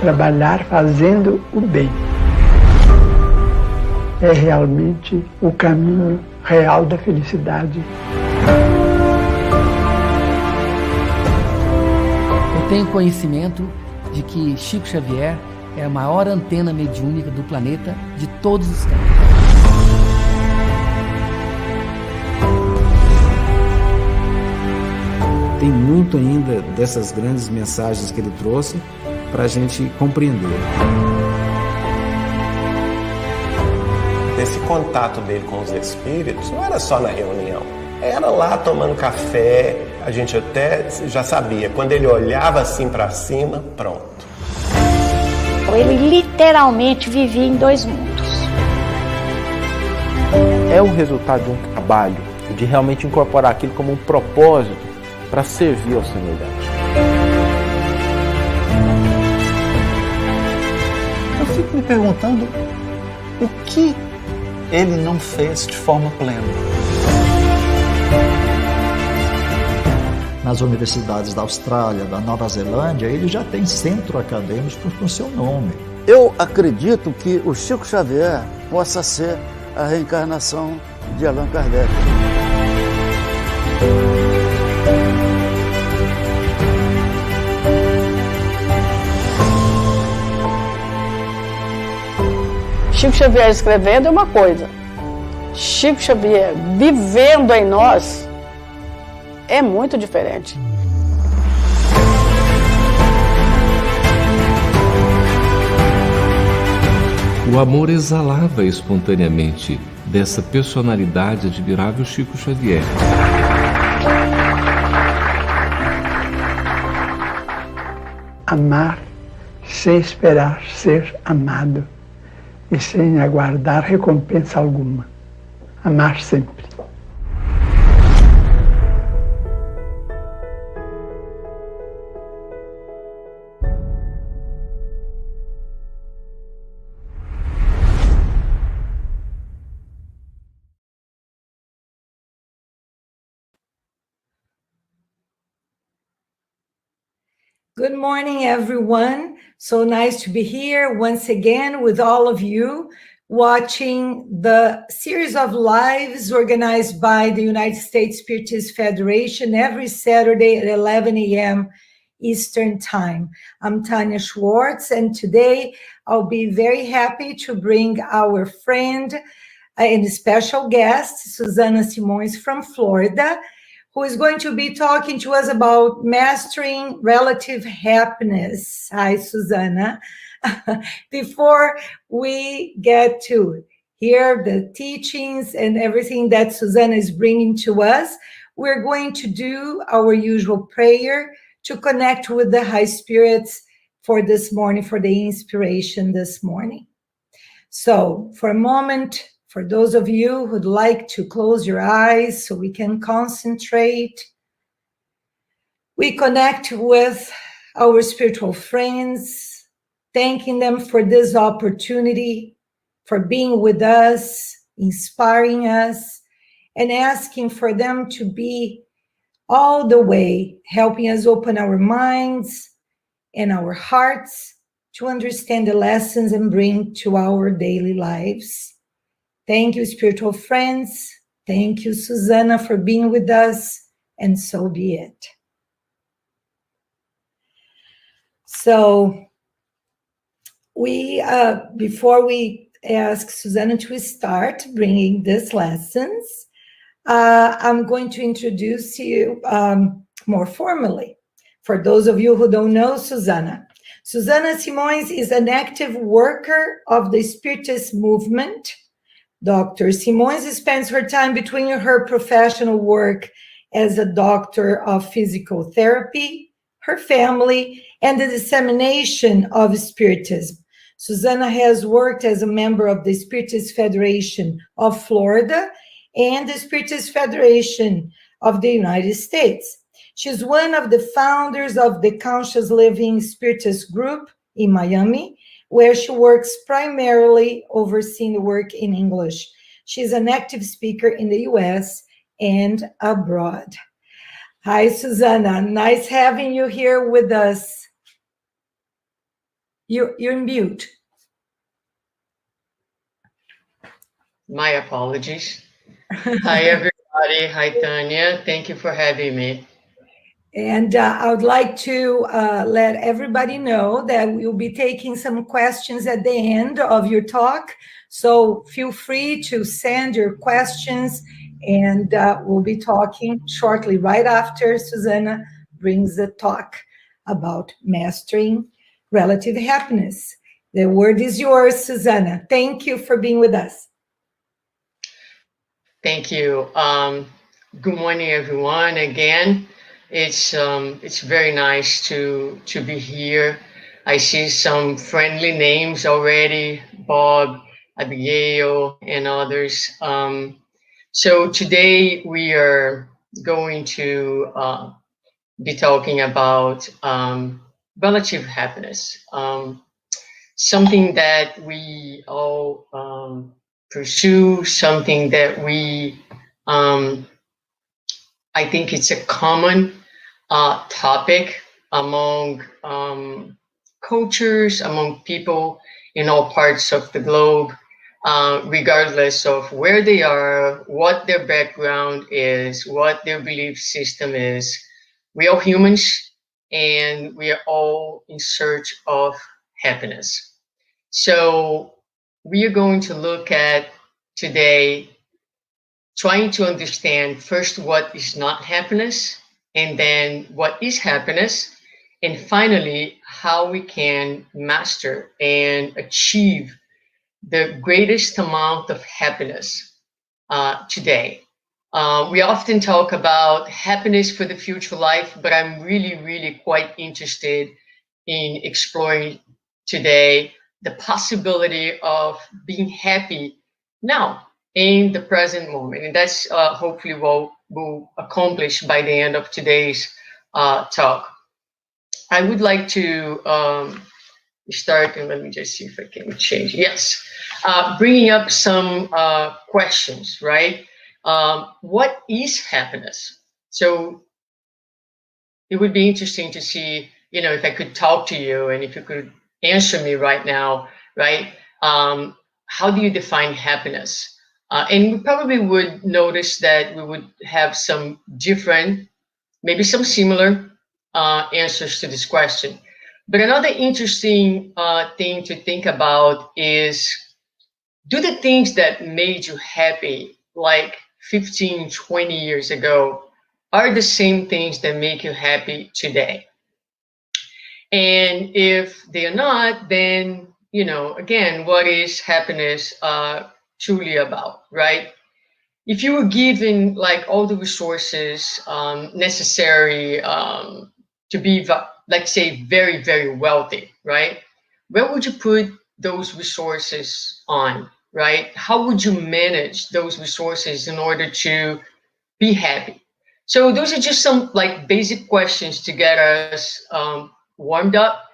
trabalhar fazendo o bem. É realmente o caminho real da felicidade. Eu tenho conhecimento de que Chico Xavier é a maior antena mediúnica do planeta de todos os tempos. Tem muito ainda dessas grandes mensagens que ele trouxe para a gente compreender. Esse contato dele com os espíritos não era só na reunião, era lá tomando café. A gente até já sabia, quando ele olhava assim para cima, pronto. Ele literalmente vivia em dois mundos. É o resultado de um trabalho, de realmente incorporar aquilo como um propósito para servir ao semelhante. Eu fico me perguntando o que ele não fez de forma plena. Nas universidades da Austrália, da Nova Zelândia, ele já tem centro acadêmico com seu nome. Eu acredito que o Chico Xavier possa ser a reencarnação de Allan Kardec. Chico Xavier escrevendo é uma coisa, Chico Xavier vivendo em nós é muito diferente. O amor exalava espontaneamente dessa personalidade admirável Chico Xavier. Amar sem esperar ser amado e sem aguardar recompensa alguma. Amar sempre. Good morning, everyone. So nice to be here once again with all of you, watching the series of lives organized by the United States Spiritist Federation every Saturday at 11 a.m. Eastern Time. I'm Tanya Schwartz, and today I'll be very happy to bring our friend and special guest, SUZANA SIMÔES from Florida, who is going to be talking to us about mastering relative happiness. Hi, SUZANA. Before we get to hear the teachings and everything that SUZANA is bringing to us, we're going to do our usual prayer to connect with the high spirits for this morning, for the inspiration this morning. So for a moment, for those of you who'd like to close your eyes so we can concentrate, we connect with our spiritual friends, thanking them for this opportunity, for being with us, inspiring us, and asking for them to be all the way helping us open our minds and our hearts to understand the lessons and bring to our daily lives. Thank you, spiritual friends. Thank you, SUZANA, for being with us, and so be it. So before we ask SUZANA to start bringing these lessons, I'm going to introduce you more formally. For those of you who don't know SUZANA, SUZANA SIMÔES is an active worker of the Spiritist movement. Dr. Simões spends her time between her professional work as a doctor of physical therapy, her family, and the dissemination of Spiritism. SUZANA has worked as a member of the Spiritist Federation of Florida and the Spiritist Federation of the United States. She's one of the founders of the Conscious Living Spiritist Group in Miami, where she works primarily overseeing the work in English. She's an active speaker in the US and abroad. Hi, SUZANA. Nice having you here with us. You're mute. My apologies. Hi, everybody. Hi, Tanya. Thank you for having me. And I would like to let everybody know that we'll be taking some questions at the end of your talk. So feel free to send your questions, and we'll be talking shortly right after Suzana brings the talk about mastering relative happiness. The word is yours, Suzana. Thank you for being with us. Thank you. Good morning, everyone. Again, it's very nice to be here. I see some friendly names already, Bob, Abigail, and others. So today we are going to be talking about relative happiness, something that we all pursue, something that we, I think it's a common topic among cultures, among people in all parts of the globe, regardless of where they are, what their background is, what their belief system is. We are humans, and we are all in search of happiness. So we are going to look at today trying to understand first what is not happiness, and then what is happiness, and finally how we can master and achieve the greatest amount of happiness today. We often talk about happiness for the future life, but I'm really quite interested in exploring today the possibility of being happy now in the present moment. And that's hopefully what we'll accomplish by the end of today's talk. I would like to start, and let me just see if I can change. Yes, bringing up some questions, right? What is happiness? So it would be interesting to see, if I could talk to you and if you could answer me right now, right? How do you define happiness? And we probably would notice that we would have some different, maybe some similar answers to this question. But another interesting thing to think about is, do the things that made you happy like 15, 20 years ago are the same things that make you happy today? And if they are not, then, again, what is happiness truly about, right? If you were given like all the resources necessary to be, let's say, very wealthy, right? Where would you put those resources on, right? How would you manage those resources in order to be happy? So those are just some like basic questions to get us warmed up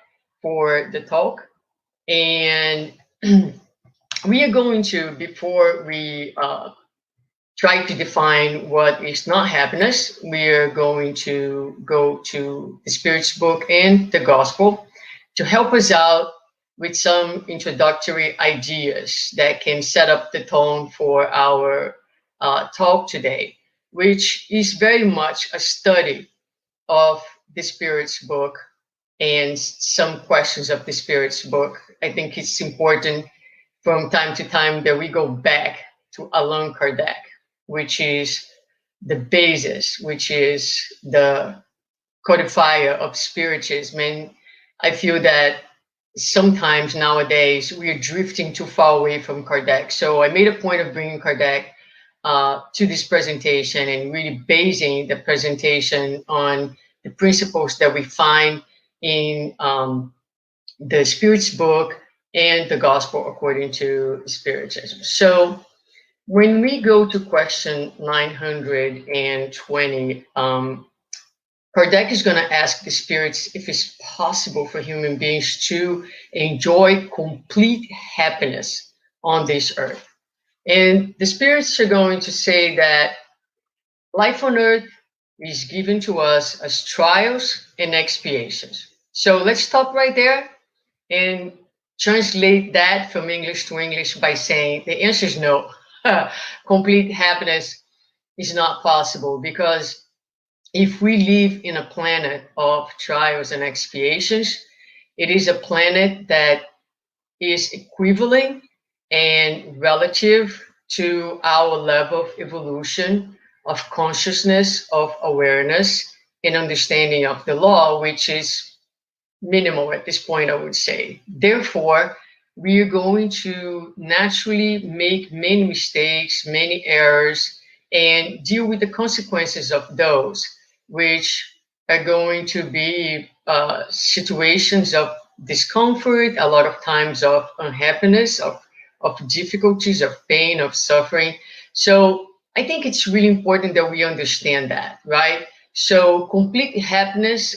for the talk. And we are going to, before we try to define what is not happiness, we are going to go to the Spirit's book and the Gospel to help us out with some introductory ideas that can set up the tone for our talk today, which is very much a study of the Spirit's book and some questions of the Spirit's book. I think it's important from time to time that we go back to Allan Kardec, which is the basis, which is the codifier of Spiritism. And I feel that sometimes nowadays we are drifting too far away from Kardec. So I made a point of bringing Kardec to this presentation and really basing the presentation on the principles that we find in the Spirit's book and the Gospel according to Spiritism. So when we go to question 920, Kardec is going to ask the spirits if it's possible for human beings to enjoy complete happiness on this earth. And the spirits are going to say that life on earth is given to us as trials and expiations. So let's stop right there and translate that from English to English by saying the answer is no. Complete happiness is not possible, because if we live in a planet of trials and expiations, it is a planet that is equivalent and relative to our level of evolution, of consciousness, of awareness, and understanding of the law, which is minimal at this point, I would say. Therefore, we are going to naturally make many mistakes, many errors, and deal with the consequences of those, which are going to be situations of discomfort, a lot of times of unhappiness, of difficulties, of pain, of suffering. So I think it's really important that we understand that, right? So complete happiness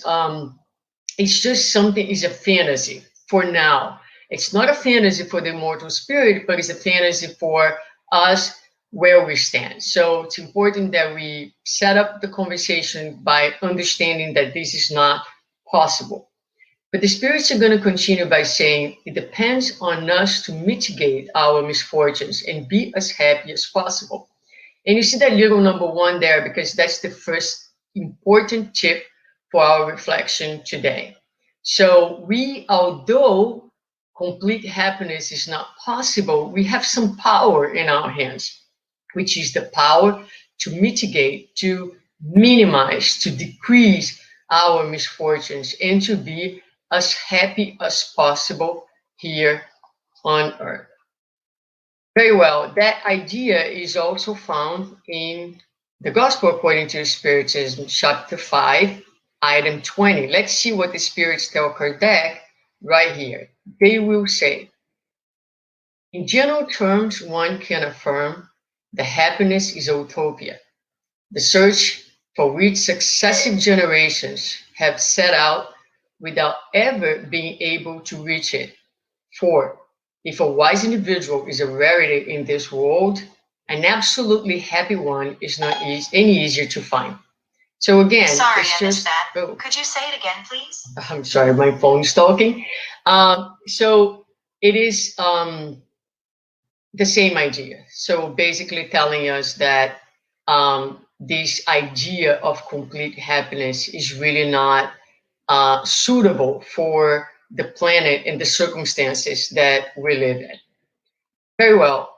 is just something, is a fantasy for now. It's not a fantasy for the immortal spirit, but it's a fantasy for us where we stand. So it's important that we set up the conversation by understanding that this is not possible. But the spirits are going to continue by saying it depends on us to mitigate our misfortunes and be as happy as possible. And you see that little number 1 there, because that's the first important tip for our reflection today. So we, although complete happiness is not possible, we have some power in our hands, which is the power to mitigate, to minimize, to decrease our misfortunes, and to be as happy as possible here on earth. Very well, that idea is also found in the Gospel according to Spiritism, chapter 5, item 20. Let's see what the spirits tell Kardec right here. They will say, in general terms, one can affirm that happiness is a utopia, the search for which successive generations have set out without ever being able to reach it. For if a wise individual is a rarity in this world, an absolutely happy one is not any easier to find. So again, sorry, it's I missed just, that. oh, Could you say it again, please? I'm sorry, my phone's talking. So it is the same idea. So basically telling us that this idea of complete happiness is really not suitable for the planet and the circumstances that we live in. Very well.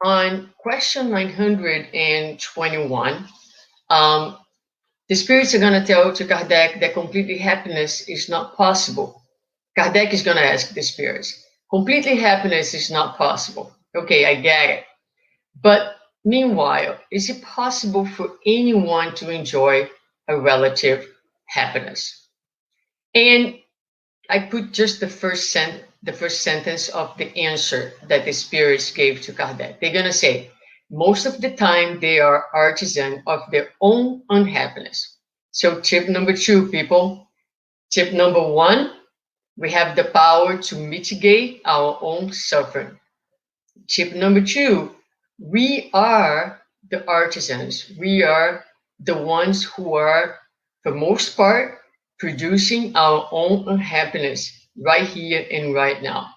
On question 921, the spirits are going to tell to Kardec that completely happiness is not possible. Kardec is going to ask the spirits, completely happiness is not possible. Okay, I get it. But meanwhile, is it possible for anyone to enjoy a relative happiness? And I put just the first sentence of the answer that the spirits gave to Kardec. They're going to say, most of the time they are artisan of their own unhappiness. So tip number 2, people. Tip number 1, we have the power to mitigate our own suffering. Tip number 2, we are the artisans. We are the ones who are, for most part, producing our own unhappiness right here and right now.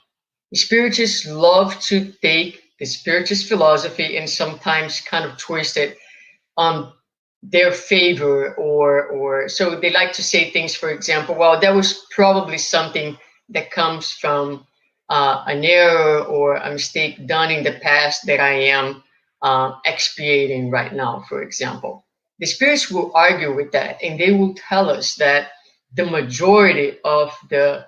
Spiritists love to take the spiritist philosophy and sometimes kind of twist it on their favor, or so they like to say things, for example, well, that was probably something that comes from an error or a mistake done in the past that I am expiating right now, for example. The spirits will argue with that, and they will tell us that the majority of the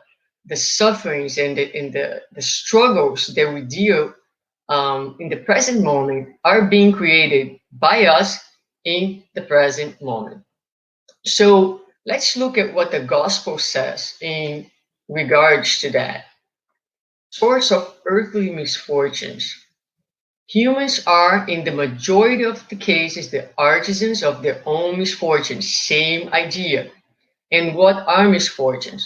sufferings and the struggles that we deal in the present moment are being created by us in the present moment. So let's look at what the gospel says in regards to that. Source of earthly misfortunes. Humans are, in the majority of the cases, the artisans of their own misfortunes. Same idea. And what are misfortunes?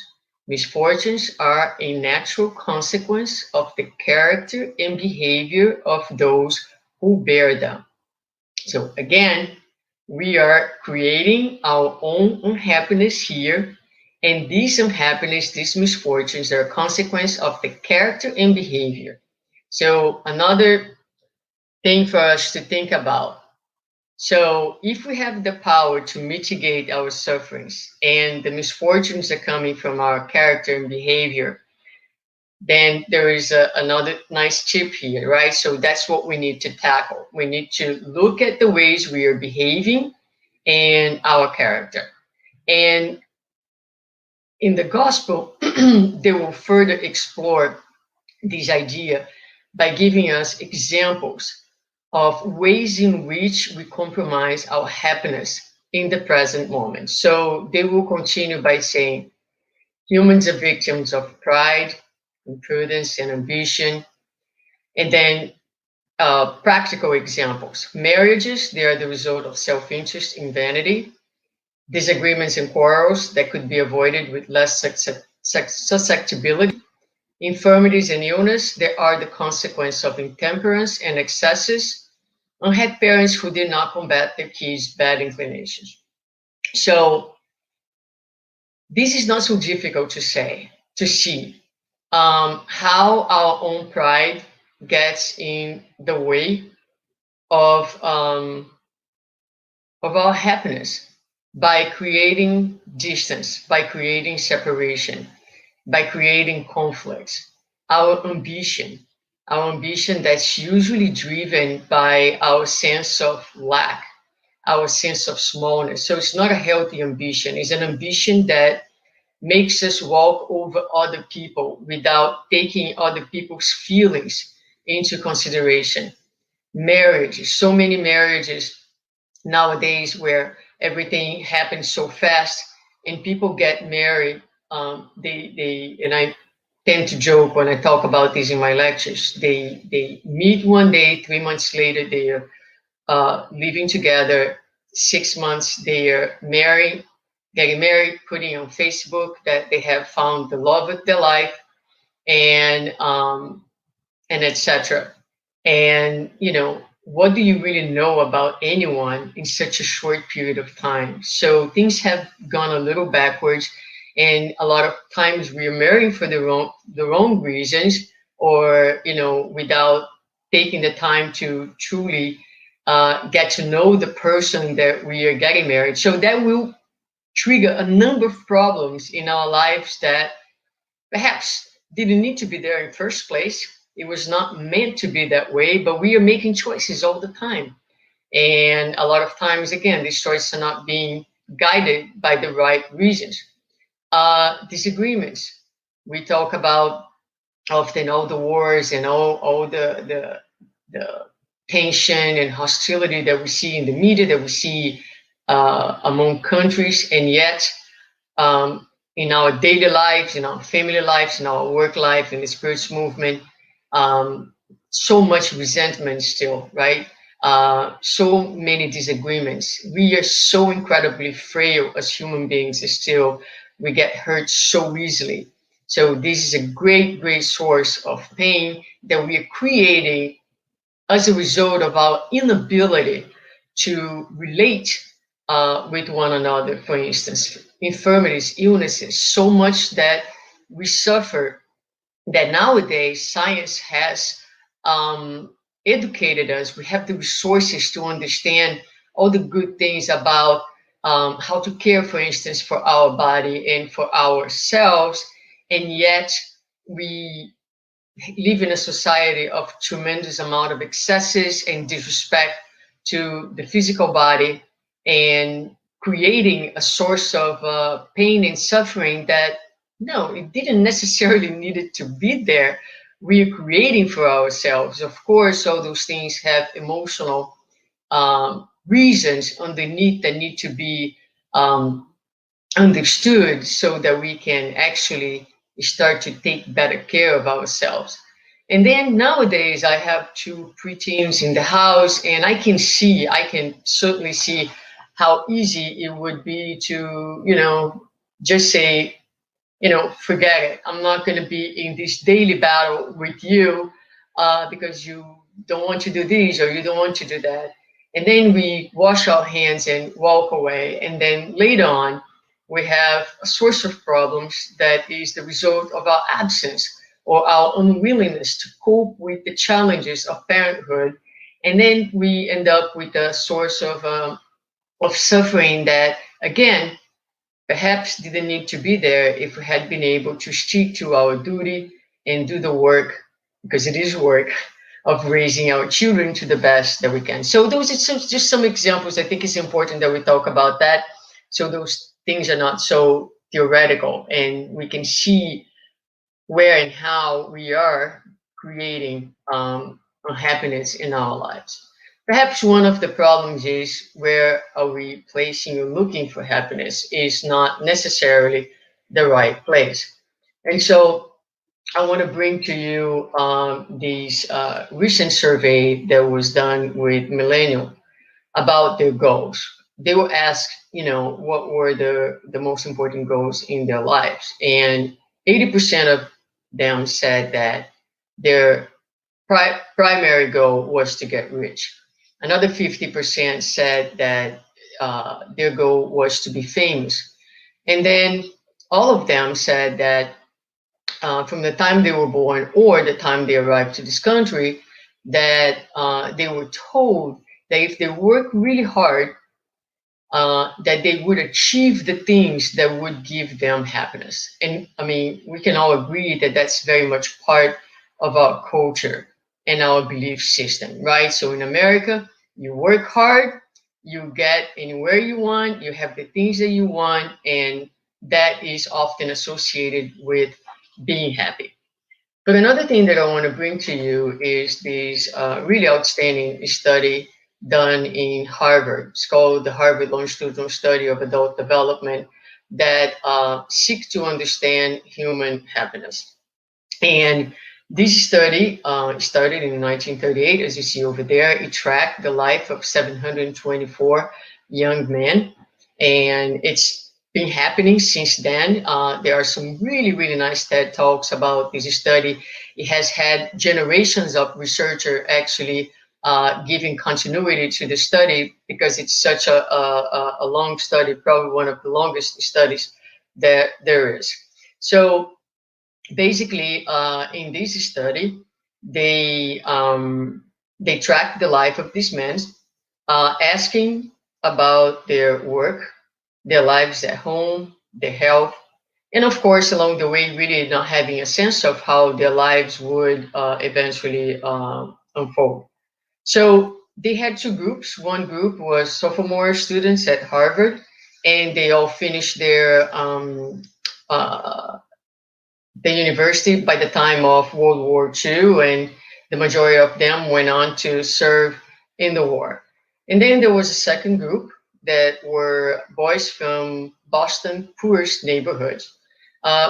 Misfortunes are a natural consequence of the character and behavior of those who bear them. So again, we are creating our own unhappiness here, And these unhappiness, these misfortunes are a consequence of the character and behavior. So another thing for us to think about. So if we have the power to mitigate our sufferings and the misfortunes are coming from our character and behavior, then there is another nice tip here, right? So that's what we need to tackle. We need to look at the ways we are behaving and our character. And in the gospel, they will further explore this idea by giving us examples of ways in which we compromise our happiness in the present moment. So they will continue by saying, humans are victims of pride, imprudence, and ambition. And then practical examples. Marriages, they are the result of self-interest and vanity. Disagreements and quarrels that could be avoided with less susceptibility. Infirmities and illness, they are the consequence of intemperance and excesses. Unhappy parents who did not combat their kids' bad inclinations. So this is not so difficult to see how our own pride gets in the way of our happiness by creating distance, by creating separation, by creating conflicts. Our ambition that's usually driven by our sense of lack, our sense of smallness. So it's not a healthy ambition. It's an ambition that makes us walk over other people without taking other people's feelings into consideration. Marriages, so many marriages nowadays where everything happens so fast and people get married. And I tend to joke when I talk about this in my lectures. They meet one day, 3 months later, they are living together. 6 months, they are getting married, putting on Facebook that they have found the love of their life, and etc. And what do you really know about anyone in such a short period of time? So things have gone a little backwards, and a lot of times we are marrying for the wrong reasons, or without taking the time to truly get to know the person that we are getting married. So that will trigger a number of problems in our lives that perhaps didn't need to be there in the first place. It was not meant to be that way, but we are making choices all the time. And a lot of times, again, these choices are not being guided by the right reasons. Disagreements. We talk about often all the wars and all the tension and hostility that we see in the media, that we see among countries, and yet in our daily lives, in our family lives, in our work life, in the spiritual movement, so much resentment still, right? So many disagreements. We are so incredibly frail as human beings still. We get hurt so easily. So this is a great, great source of pain that we are creating as a result of our inability to relate with one another. For instance, infirmities, illnesses, so much that we suffer, that nowadays science has educated us. We have the resources to understand all the good things about how to care, for instance, for our body and for ourselves. And yet we live in a society of tremendous amount of excesses and disrespect to the physical body, and creating a source of pain and suffering that, no, it didn't necessarily needed to be there. We are creating for ourselves. Of course, all those things have emotional reasons underneath that need to be understood so that we can actually start to take better care of ourselves. And then nowadays I have 2 preteens in the house, and I can certainly see how easy it would be to, just say, forget it. I'm not going to be in this daily battle with you because you don't want to do this or you don't want to do that. And then we wash our hands and walk away. And then later on, we have a source of problems that is the result of our absence or our unwillingness to cope with the challenges of parenthood. And then we end up with a source of suffering that, again, perhaps didn't need to be there if we had been able to stick to our duty and do the work, because it is work, of raising our children to the best that we can. So those are just some examples. I think it's important that we talk about that, so those things are not so theoretical, and we can see where and how we are creating unhappiness in our lives. Perhaps one of the problems is, where are we placing or looking for happiness is not necessarily the right place. And so I want to bring to you this recent survey that was done with millennials about their goals. They were asked, what were the most important goals in their lives? And 80% of them said that their primary goal was to get rich. Another 50% said that their goal was to be famous. And then all of them said that from the time they were born or the time they arrived to this country, that they were told that if they work really hard, that they would achieve the things that would give them happiness. And I mean, we can all agree that that's very much part of our culture and our belief system, right? So in America, you work hard, you get anywhere you want, you have the things that you want, and that is often associated with being happy. But another thing that I want to bring to you is this really outstanding study done in Harvard. It's called the Harvard Longitudinal Study of Adult Development, that seeks to understand human happiness. And this study started in 1938, as you see over there. It tracked the life of 724 young men, and it's been happening since then. There are some really, really nice TED Talks about this study. It has had generations of researchers actually giving continuity to the study, because it's such a long study, probably one of the longest studies that there is. So basically, in this study, they tracked the life of these men, asking about their work, their lives at home, their health, and of course, along the way, really not having a sense of how their lives would eventually unfold. So they had two groups. One group was sophomore students at Harvard, and they all finished their the university by the time of World War II, and the majority of them went on to serve in the war. And then there was a second group that were boys from Boston poorest neighborhoods,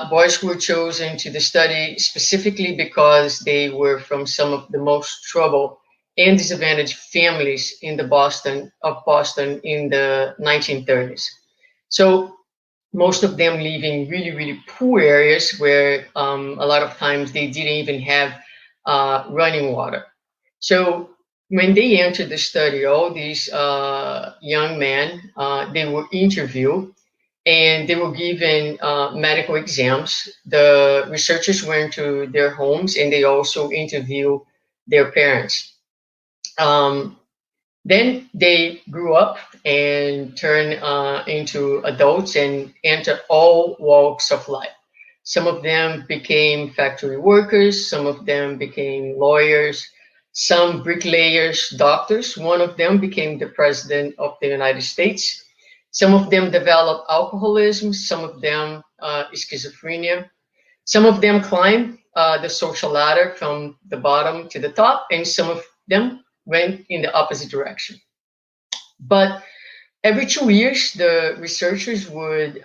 boys who were chosen to the study specifically because they were from some of the most troubled and disadvantaged families in Boston in the 1930s. So most of them live in really, really poor areas where a lot of times they didn't even have running water. So when they entered the study, all these young men, they were interviewed and they were given medical exams. The researchers went to their homes and they also interviewed their parents. Then they grew up and turned into adults and entered all walks of life. Some of them became factory workers, some of them became lawyers, some bricklayers, doctors. One of them became the president of the United States. Some of them developed alcoholism, some of them schizophrenia. Some of them climbed the social ladder from the bottom to the top, and some of them went in the opposite direction. But every 2 years, the researchers would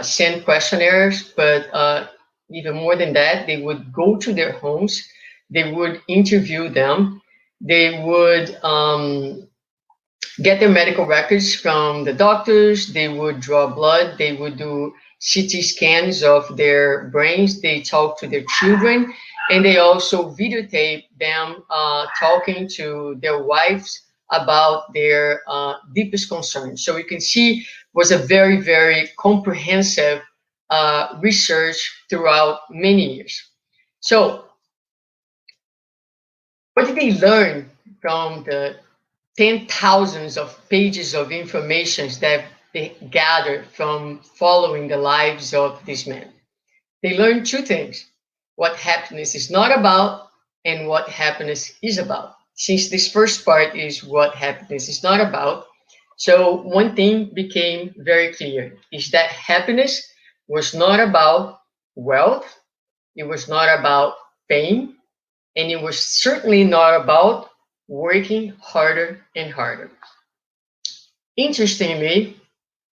send questionnaires, but even more than that, they would go to their homes, they would interview them, they would get their medical records from the doctors, they would draw blood, they would do CT scans of their brains, they talk to their children, and they also videotape them talking to their wives about their deepest concerns. So you can see was a very, very comprehensive research throughout many years. So what did they learn from the 10,000s of pages of information that they gathered from following the lives of these men? They learned two things: what happiness is not about and what happiness is about. Since this first part is what happiness is not about, so one thing became very clear, is that happiness was not about wealth, it was not about fame, and it was certainly not about working harder and harder. Interestingly,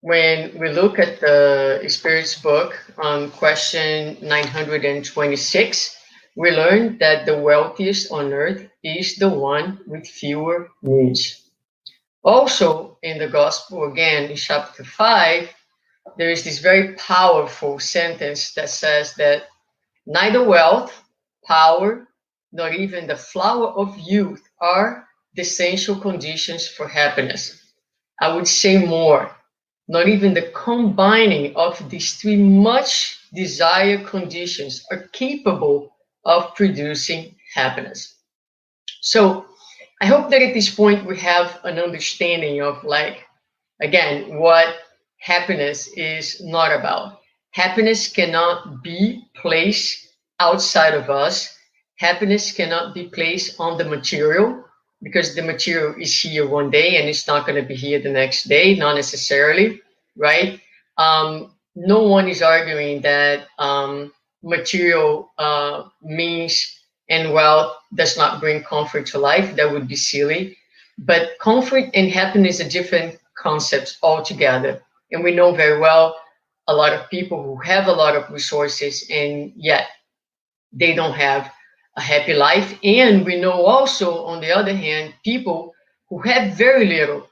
when we look at the Spirit's book on question 926, we learn that the wealthiest on earth is the one with fewer needs. Also, in the Gospel, again, in chapter 5, there is this very powerful sentence that says that neither wealth, power, nor even the flower of youth are the essential conditions for happiness. I would say more, not even the combining of these three much desired conditions are capable of producing happiness. So I hope that at this point we have an understanding of, like, again, what happiness is not about. Happiness cannot be placed outside of us. Happiness cannot be placed on the material, because the material is here one day and it's not going to be here the next day, not necessarily, right? No one is arguing that material means and wealth does not bring comfort to life. That would be silly. But comfort and happiness are different concepts altogether. And we know very well a lot of people who have a lot of resources and yet they don't have a happy life. And we know also, on the other hand, people who have very little,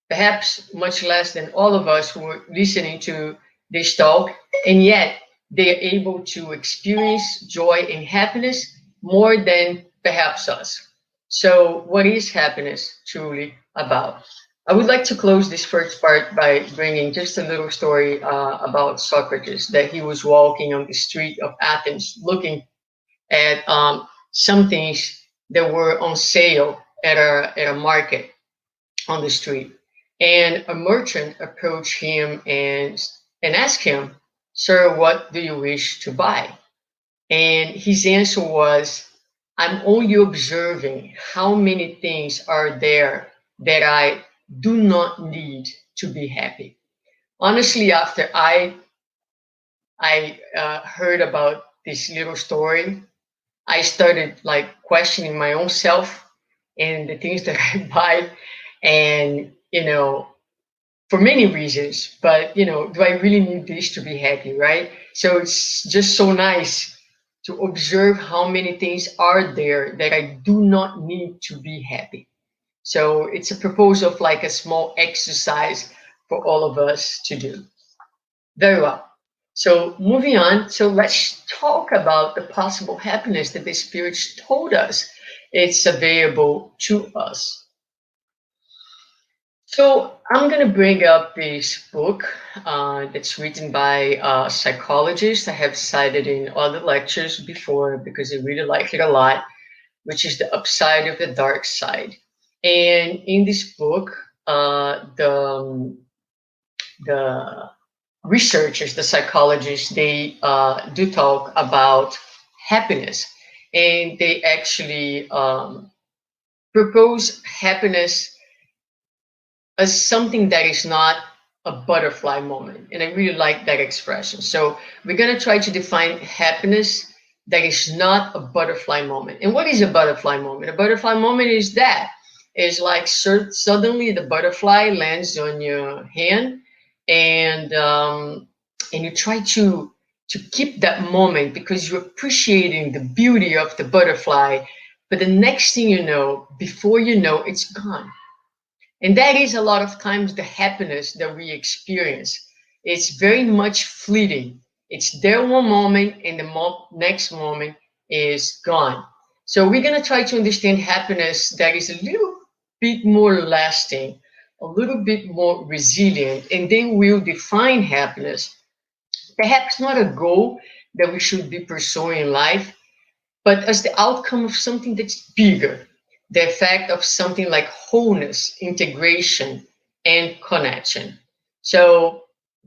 perhaps much less than all of us who are listening to this talk, and yet they are able to experience joy and happiness more than perhaps us. So what is happiness truly about? I would like to close this first part by bringing just a little story about Socrates, that he was walking on the street of Athens looking at some things that were on sale at a market on the street. And a merchant approached him and asked him, "Sir, what do you wish to buy?" And his answer was, "I'm only observing how many things are there that I do not need to be happy." Honestly, after I heard about this little story, I started like questioning my own self and the things that I buy, and for many reasons. But do I really need this to be happy, right? So it's just so nice to observe how many things are there that I do not need to be happy. So it's a proposal of like a small exercise for all of us to do. Very well. So moving on, so let's talk about the possible happiness that the Spirits told us it's available to us. So I'm going to bring up this book that's written by a psychologist I have cited in other lectures before because I really like it a lot, which is The Upside of the Dark Side. And in this book, the researchers, the psychologists, they do talk about happiness, and they actually propose happiness as something that is not a butterfly moment. And I really like that expression. So we're going to try to define happiness that is not a butterfly moment. And what is a butterfly moment? A butterfly moment is that. It's like suddenly the butterfly lands on your hand, and you try to keep that moment because you're appreciating the beauty of the butterfly. But the next thing you know, before you know, it's gone. And that is a lot of times the happiness that we experience. It's very much fleeting. It's there one moment and the next moment is gone. So we're going to try to understand happiness that is a little bit more lasting, a little bit more resilient, and they will define happiness. Perhaps not a goal that we should be pursuing in life, but as the outcome of something that's bigger, the effect of something like wholeness, integration, and connection. So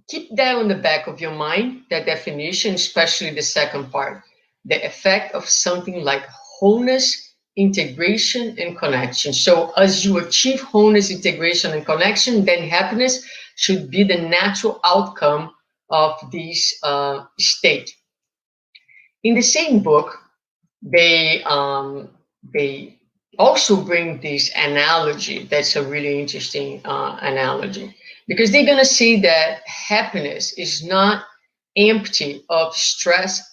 keep that on the back of your mind, that definition, especially the second part, the effect of something like wholeness, integration, and connection. So as you achieve wholeness, integration, and connection, then happiness should be the natural outcome of this state. In the same book, they also bring this analogy. That's a really interesting analogy, because they're going to say that happiness is not empty of stress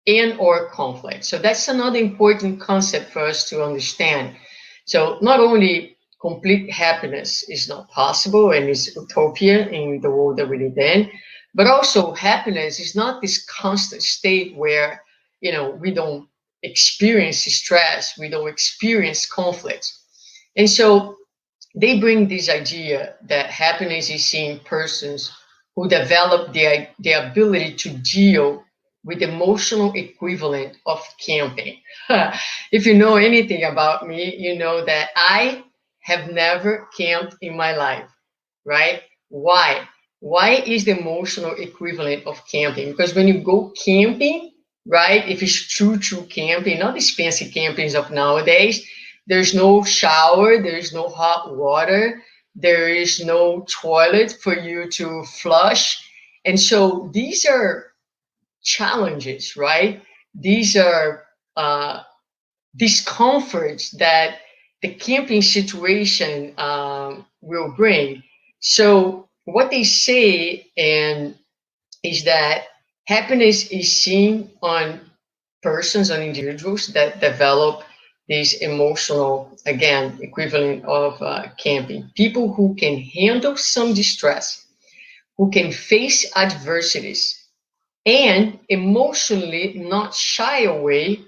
and or conflict. So that's another important concept for us to understand. So not only complete happiness is not possible and is utopia in the world that we live in, but also happiness is not this constant state where, you know, we don't experience stress, we don't experience conflicts. And so they bring this idea that happiness is seeing persons who develop the ability to deal with emotional equivalent of camping. If you know anything about me, you know that I have never camped in my life, right? Why? Why is the emotional equivalent of camping? Because when you go camping, right, if it's true camping, not these fancy campings of nowadays, there's no shower, there's no hot water, there is no toilet for you to flush. And so these are challenges, right? These are discomforts that the camping situation will bring. So what they say is that happiness is seen on persons, on individuals that develop this emotional, again, equivalent of camping. People who can handle some distress, who can face adversities, and emotionally not shy away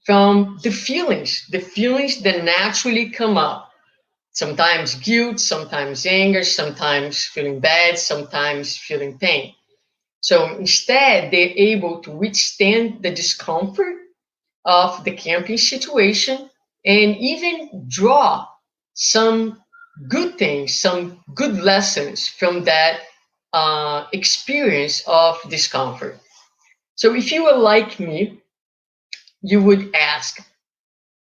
from the feelings that naturally come up. Sometimes guilt, sometimes anger, sometimes feeling bad, sometimes feeling pain. So instead, they're able to withstand the discomfort of the camping situation and even draw some good things, some good lessons from that experience of discomfort. So if you were like me, you would ask,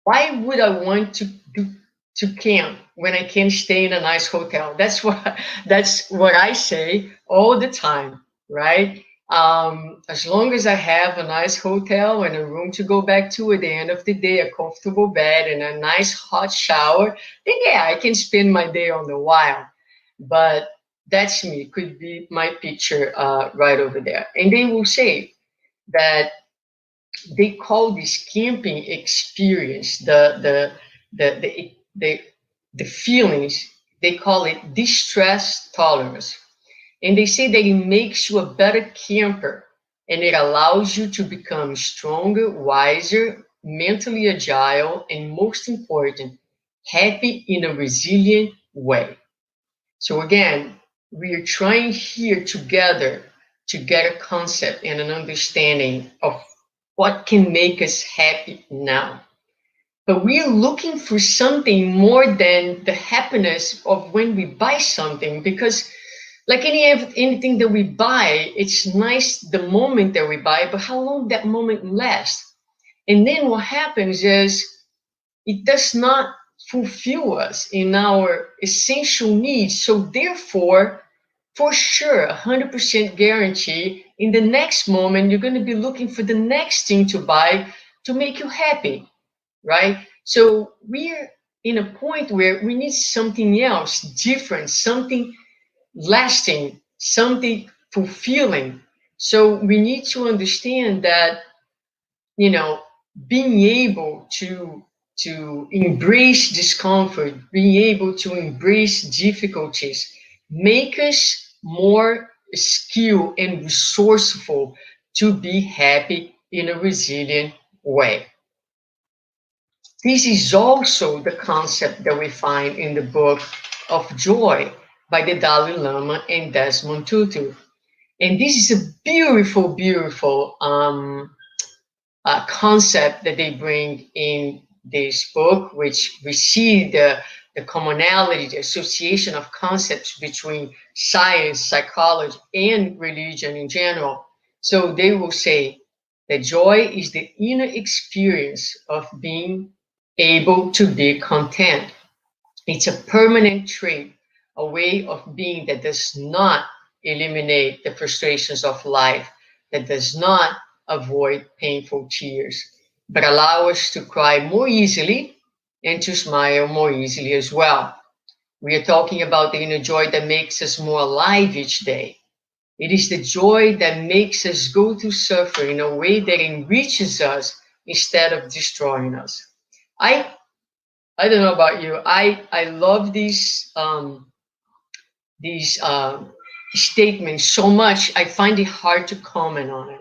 why would I want to camp when I can stay in a nice hotel? That's what I say all the time, right? As long as I have a nice hotel and a room to go back to at the end of the day, a comfortable bed and a nice hot shower, then yeah, I can spend my day on the wild. But that's me, could be my picture right over there. And they will say that they call this camping experience, the feelings, they call it distress tolerance. And they say that it makes you a better camper and it allows you to become stronger, wiser, mentally agile, and most important, happy in a resilient way. So again, we are trying here together to get a concept and an understanding of what can make us happy now. But we are looking for something more than the happiness of when we buy something, because like anything that we buy, it's nice the moment that we buy, but how long that moment lasts. And then what happens is it does not fulfill us in our essential needs. So therefore, for sure, 100% guarantee, in the next moment, you're going to be looking for the next thing to buy to make you happy, right? So we're in a point where we need something else, different, something lasting, something fulfilling. So we need to understand that, you know, being able to embrace discomfort, being able to embrace difficulties, make us more skilled and resourceful to be happy in a resilient way. This is also the concept that we find in the book of Joy by the Dalai Lama and Desmond Tutu. And this is a beautiful, beautiful concept that they bring in this book, which we see the commonality, the association of concepts between science, psychology, and religion in general. So they will say that joy is the inner experience of being able to be content. It's a permanent trait, a way of being that does not eliminate the frustrations of life, that does not avoid painful tears, but allow us to cry more easily and to smile more easily as well. We are talking about the inner joy that makes us more alive each day. It is the joy that makes us go through suffering in a way that enriches us instead of destroying us. I don't know about you. I love these statements so much. I find it hard to comment on it.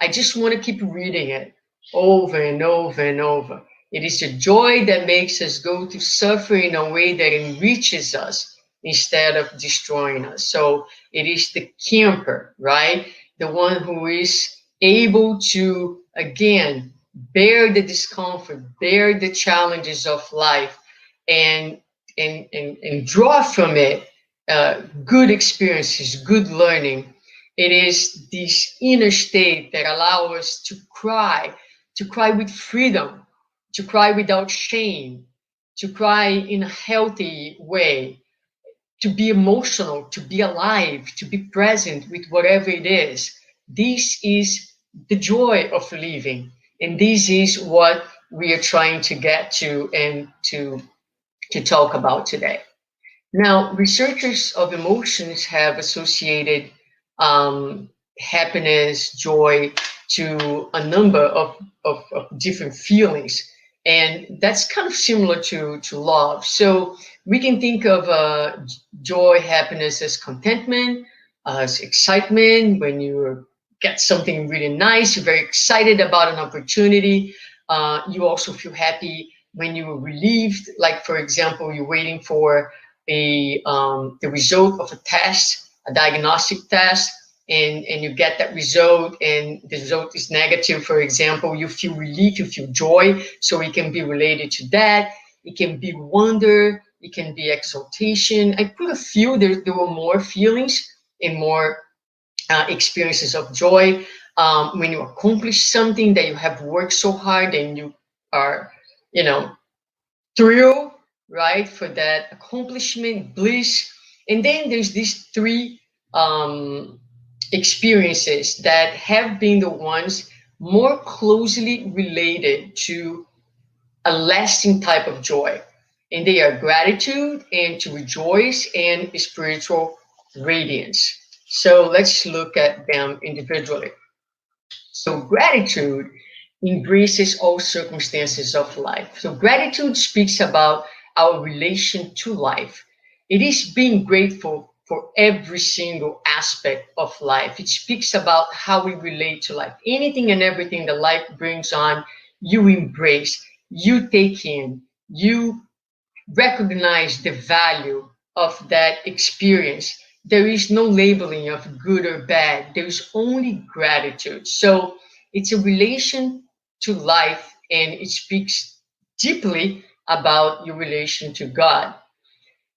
I just want to keep reading it over and over and over. It is the joy that makes us go through suffering in a way that enriches us instead of destroying us. So it is the camper, right? The one who is able to, again, bear the discomfort, bear the challenges of life, and draw from it good experiences, good learning. It is this inner state that allows us to cry with freedom, to cry without shame, to cry in a healthy way, to be emotional, to be alive, to be present with whatever it is. This is the joy of living. And this is what we are trying to get to and to talk about today. Now, researchers of emotions have associated happiness, joy to a number of different feelings. And that's kind of similar to love. So we can think of joy, happiness as contentment, as excitement. When you get something really nice, you're very excited about an opportunity. You also feel happy when you were relieved. Like, for example, you're waiting for the result of a test, a diagnostic test, and you get that result, and the result is negative, for example, you feel relief, you feel joy. So it can be related to that. It can be wonder, it can be exaltation. I put a few, there were more feelings and more experiences of joy. When you accomplish something that you have worked so hard and you are, thrilled, right, for that accomplishment, bliss. And then there's these three experiences that have been the ones more closely related to a lasting type of joy. And they are gratitude, and to rejoice, and spiritual radiance. So let's look at them individually. So gratitude embraces all circumstances of life. So gratitude speaks about our relation to life. It is being grateful for every single aspect of life. It speaks about how we relate to life. Anything and everything that life brings on, you embrace, you take in, you recognize the value of that experience. There is no labeling of good or bad. There is only gratitude. So it's a relation to life, and it speaks deeply about your relation to God.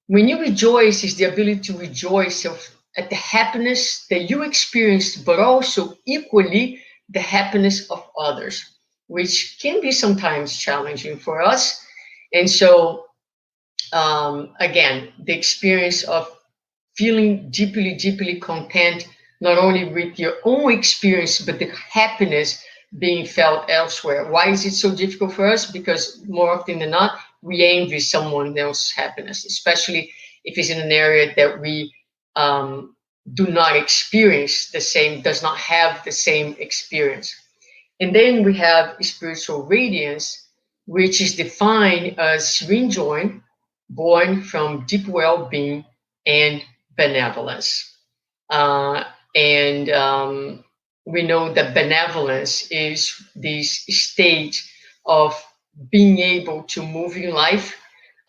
When you rejoice, is the ability to rejoice at the happiness that you experienced, but also equally the happiness of others, which can be sometimes challenging for us. And so, again, the experience of feeling deeply, deeply content, not only with your own experience, but the happiness being felt elsewhere. Why is it so difficult for us? Because more often than not, we envy someone else's happiness, especially if it's in an area that we do not experience the same, does not have the same experience. And then we have spiritual radiance, which is defined as serene joy, born from deep well-being and benevolence. We know that benevolence is this state of being able to move in life,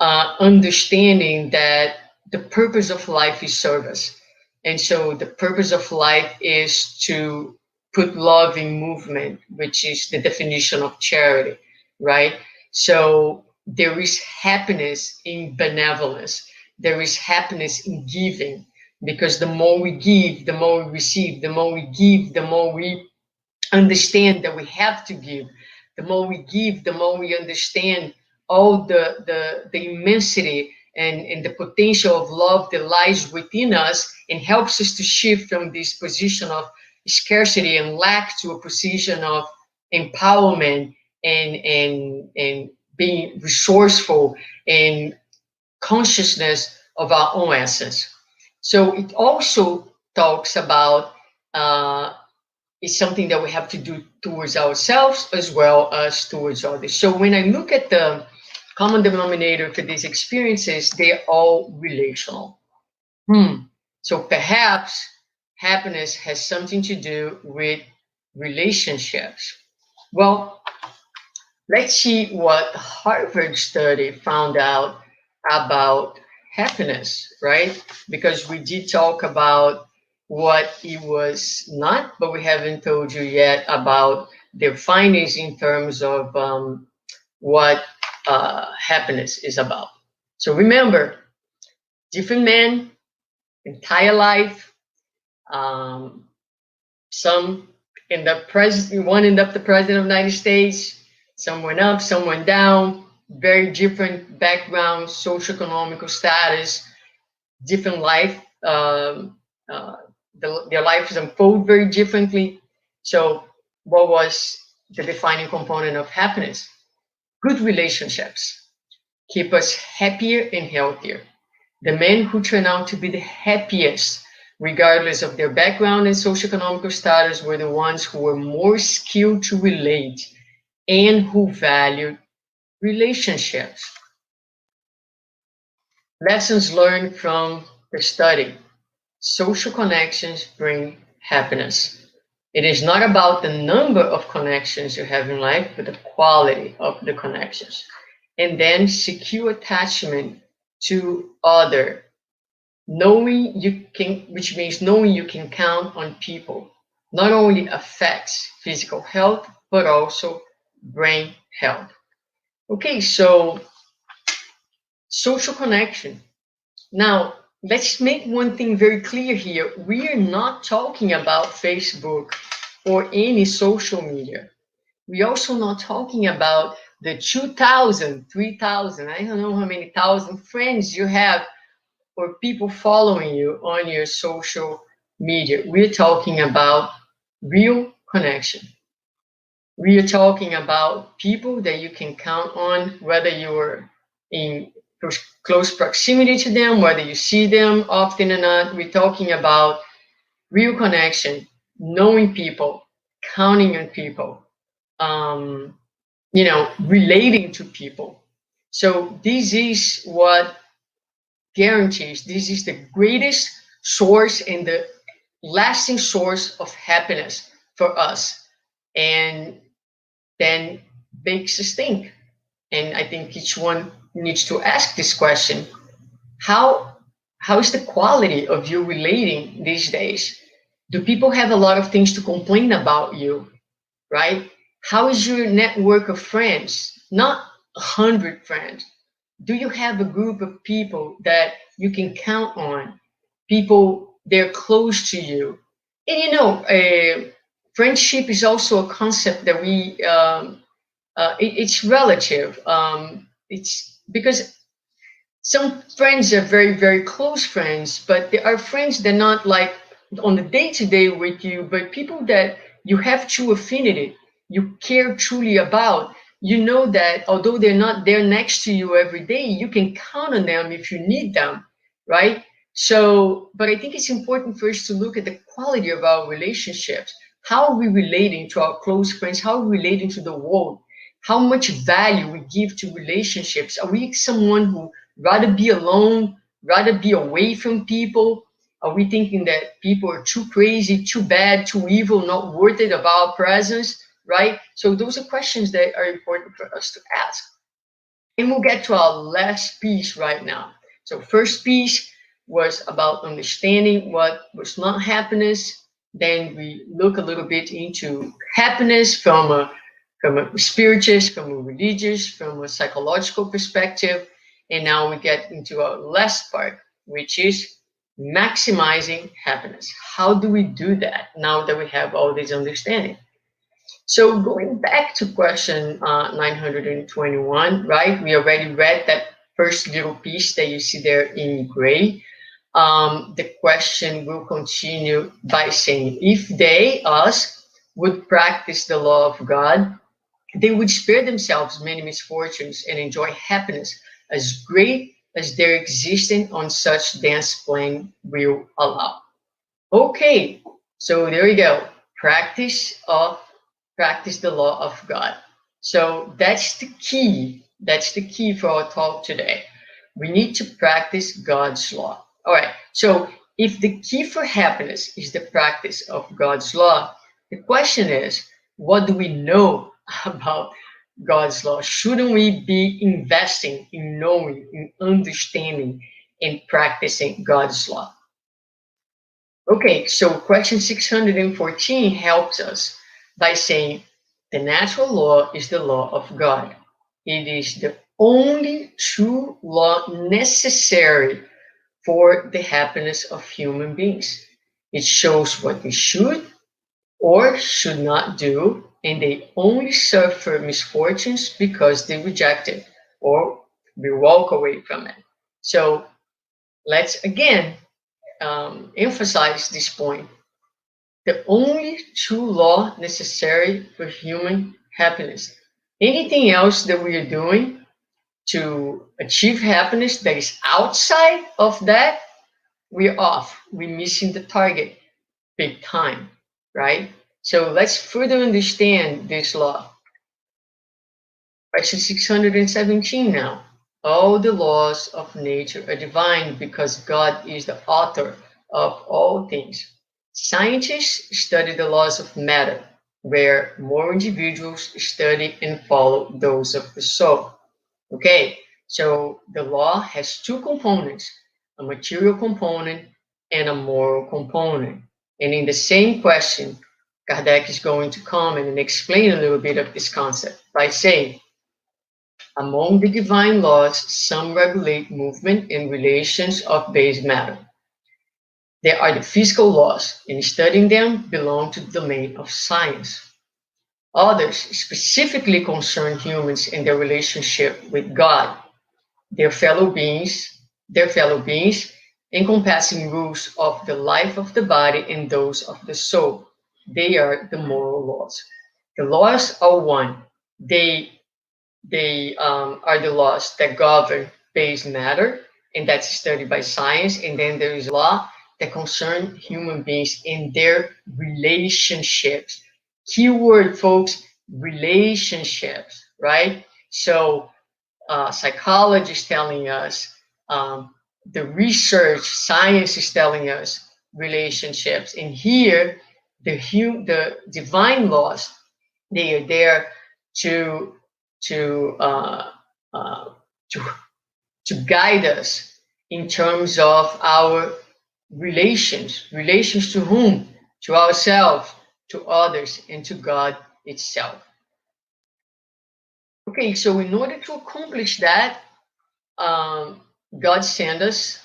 understanding that the purpose of life is service. And so the purpose of life is to put love in movement, which is the definition of charity, right? So there is happiness in benevolence. There is happiness in giving, because the more we give, the more we receive. The more we give, the more we understand that we have to give. The more we give, the more we understand all the immensity and the potential of love that lies within us, and helps us to shift from this position of scarcity and lack to a position of empowerment and being resourceful and consciousness of our own essence. So it also talks about it's something that we have to do towards ourselves as well as towards others. So when I look at the common denominator for these experiences, they're all relational. So perhaps happiness has something to do with relationships. Well, let's see what Harvard study found out about happiness, right? Because we did talk about what it was not, but we haven't told you yet about their findings in terms of what happiness is about. So remember, different men, entire life, some end up president, one end up the president of the United States, some went up, some went down, very different backgrounds, socioeconomical status, different life, their lives unfold very differently. So what was the defining component of happiness? Good relationships keep us happier and healthier. The men who turn out to be the happiest, regardless of their background and socioeconomic status, were the ones who were more skilled to relate and who valued relationships. Lessons learned from the study. Social connections bring happiness. It is not about the number of connections you have in life, but the quality of the connections. And then secure attachment to other, knowing you can, which means knowing you can count on people, not only affects physical health, but also brain health. Okay, so social connection. Now, let's make one thing very clear here. We are not talking about Facebook or any social media. We're also not talking about the 2,000, 3,000, I don't know how many thousand friends you have or people following you on your social media. We're talking about real connection. We are talking about people that you can count on, whether you're in close proximity to them, whether you see them often or not. We're talking about real connection, knowing people, counting on people, relating to people. So this is what guarantees, this is the greatest source and the lasting source of happiness for us. And then makes us think. And I think each one needs to ask this question: how is the quality of you relating these days? Do people have a lot of things to complain about you, right? How is your network of friends? Not 100 friends. Do you have a group of people that you can count on? People, they're close to you. And friendship is also a concept that it's relative. It's because some friends are very, very close friends, but there are friends that are not like on the day-to-day with you, but people that you have true affinity, you care truly about. You know that although they're not there next to you every day, you can count on them if you need them, right? So, but I think it's important for us to look at the quality of our relationships. How are we relating to our close friends? How are we relating to the world? How much value we give to relationships? Are we someone who rather be alone, rather be away from people? Are we thinking that people are too crazy, too bad, too evil, not worth it of our presence? right? So those are questions that are important for us to ask. And we'll get to our last piece right now. So first piece was about understanding what was not happiness. Then we look a little bit into happiness from a spiritist, from a religious, from a psychological perspective. And now we get into our last part, which is maximizing happiness. How do we do that now that we have all this understanding? So going back to question 921, right? We already read that first little piece that you see there in gray. The question will continue by saying, if they, us, would practice the law of God, they would spare themselves many misfortunes and enjoy happiness as great as their existence on such dense plane will allow. Okay, so there you go. Practice the law of God. So that's the key. That's the key for our talk today. We need to practice God's law. All right, so if the key for happiness is the practice of God's law, the question is, what do we know about God's law? Shouldn't we be investing in knowing, in understanding, and practicing God's law? Okay, so question 614 helps us by saying the natural law is the law of God. It is the only true law necessary for the happiness of human beings. It shows what they should or should not do, and they only suffer misfortunes because they reject it or we walk away from it. So let's again emphasize this point. The only true law necessary for human happiness. Anything else that we are doing to achieve happiness that is outside of that, we're off. We're missing the target big time, right? So let's further understand this law. Question 617 now. All the laws of nature are divine because God is the author of all things. Scientists study the laws of matter, where more individuals study and follow those of the soul. Okay, so the law has two components, a material component and a moral component. And in the same question, Kardec is going to comment and explain a little bit of this concept by saying, among the divine laws, some regulate movement and relations of base matter. There are the physical laws, and studying them belong to the domain of science. Others specifically concern humans and their relationship with God, their fellow beings, encompassing rules of the life of the body and those of the soul. They are the moral laws. The laws are one. They are the laws that govern base matter, and that's studied by science. And then there is law that concern human beings in their relationships. Keyword, folks, relationships, right? So psychology is telling us, the research, science is telling us relationships. And here, the divine laws, they are there to guide us in terms of our relations to whom? To ourselves, to others, and to God itself. Okay, so in order to accomplish that, God sent us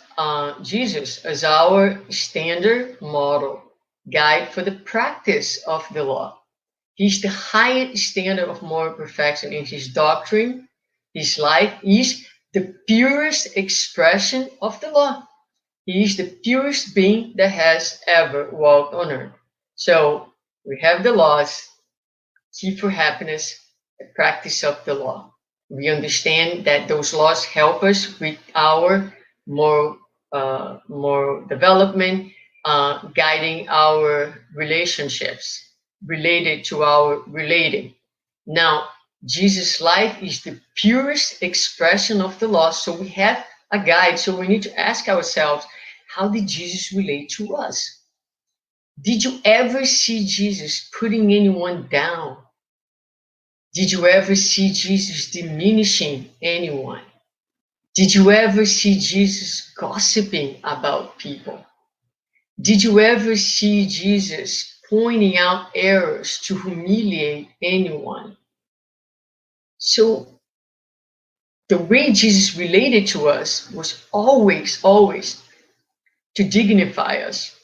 Jesus as our standard model guide for the practice of the law. He's the highest standard of moral perfection in his doctrine. His life is the purest expression of the law. He is the purest being that has ever walked on earth. So we have the laws, key for happiness, the practice of the law. We understand that those laws help us with our moral development, guiding our relationships related to our relating. Now, Jesus' life is the purest expression of the law, so we have a guide. So we need to ask ourselves, how did Jesus relate to us? Did you ever see Jesus putting anyone down Did you ever see Jesus diminishing anyone? Did you ever see Jesus gossiping about people? Did you ever see Jesus pointing out errors to humiliate anyone? So the way Jesus related to us was always, always to dignify us,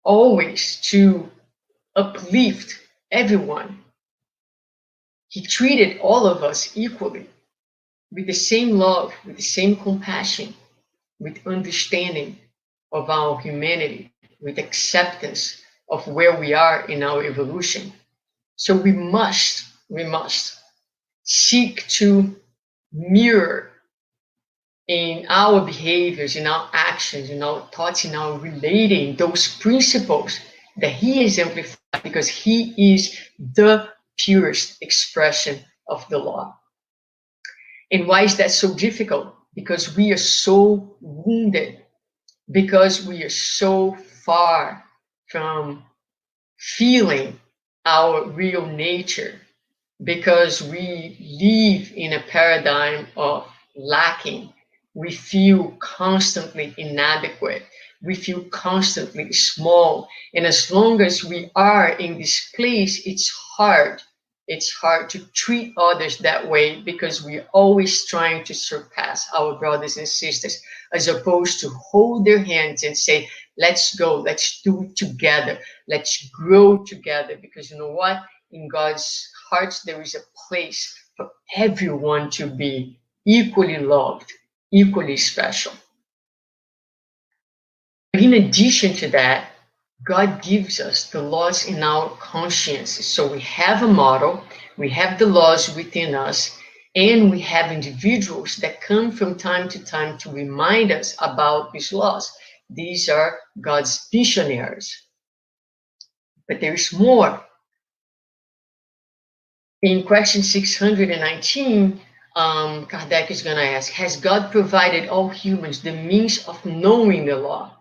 always to uplift everyone. He treated all of us equally, with the same love, with the same compassion, with understanding of our humanity, with acceptance of where we are in our evolution. So we must seek to mirror in our behaviors, in our actions, in our thoughts, in our relating those principles that he exemplified, because he is the purest expression of the law. And why is that so difficult? Because we are so wounded, because we are so far from feeling our real nature, because we live in a paradigm of lacking. We feel constantly inadequate. We feel constantly small. And as long as we are in this place, it's hard. It's hard to treat others that way, because we're always trying to surpass our brothers and sisters, as opposed to hold their hands and say, let's go, let's do it together, let's grow together. Because you know what? In God's heart, there is a place for everyone to be equally loved, equally special. But in addition to that, God gives us the laws in our consciences. So we have a model, we have the laws within us, and we have individuals that come from time to time to remind us about these laws. These are God's missionaries. But there is more. In question 619, Kardec is going to ask, has God provided all humans the means of knowing the law?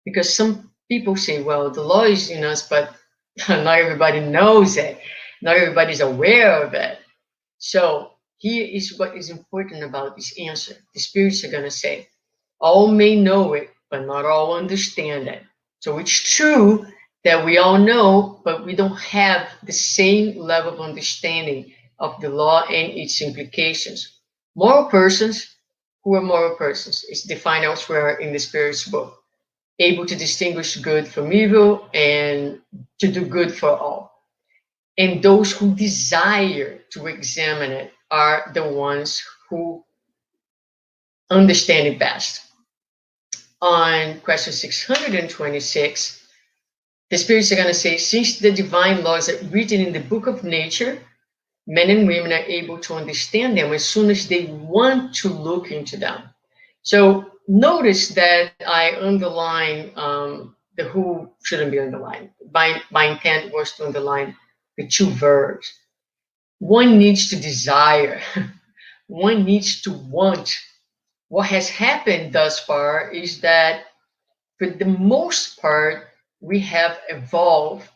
Because some people say, well, the law is in us, but not everybody knows it. Not everybody is aware of it. So here is what is important about this answer. The spirits are going to say, all may know it, but not all understand it. So it's true that we all know, but we don't have the same level of understanding of the law and its implications. Moral persons, who are moral persons? It's defined elsewhere in the Spirit's book. Able to distinguish good from evil and to do good for all. And those who desire to examine it are the ones who understand it best. On question 626, the spirits are going to say, since the divine laws are written in the book of nature, men and women are able to understand them as soon as they want to look into them. So notice that I underline the who shouldn't be underlined. My intent was to underline the two verbs. One needs to desire. One needs to want. What has happened thus far is that for the most part, we have evolved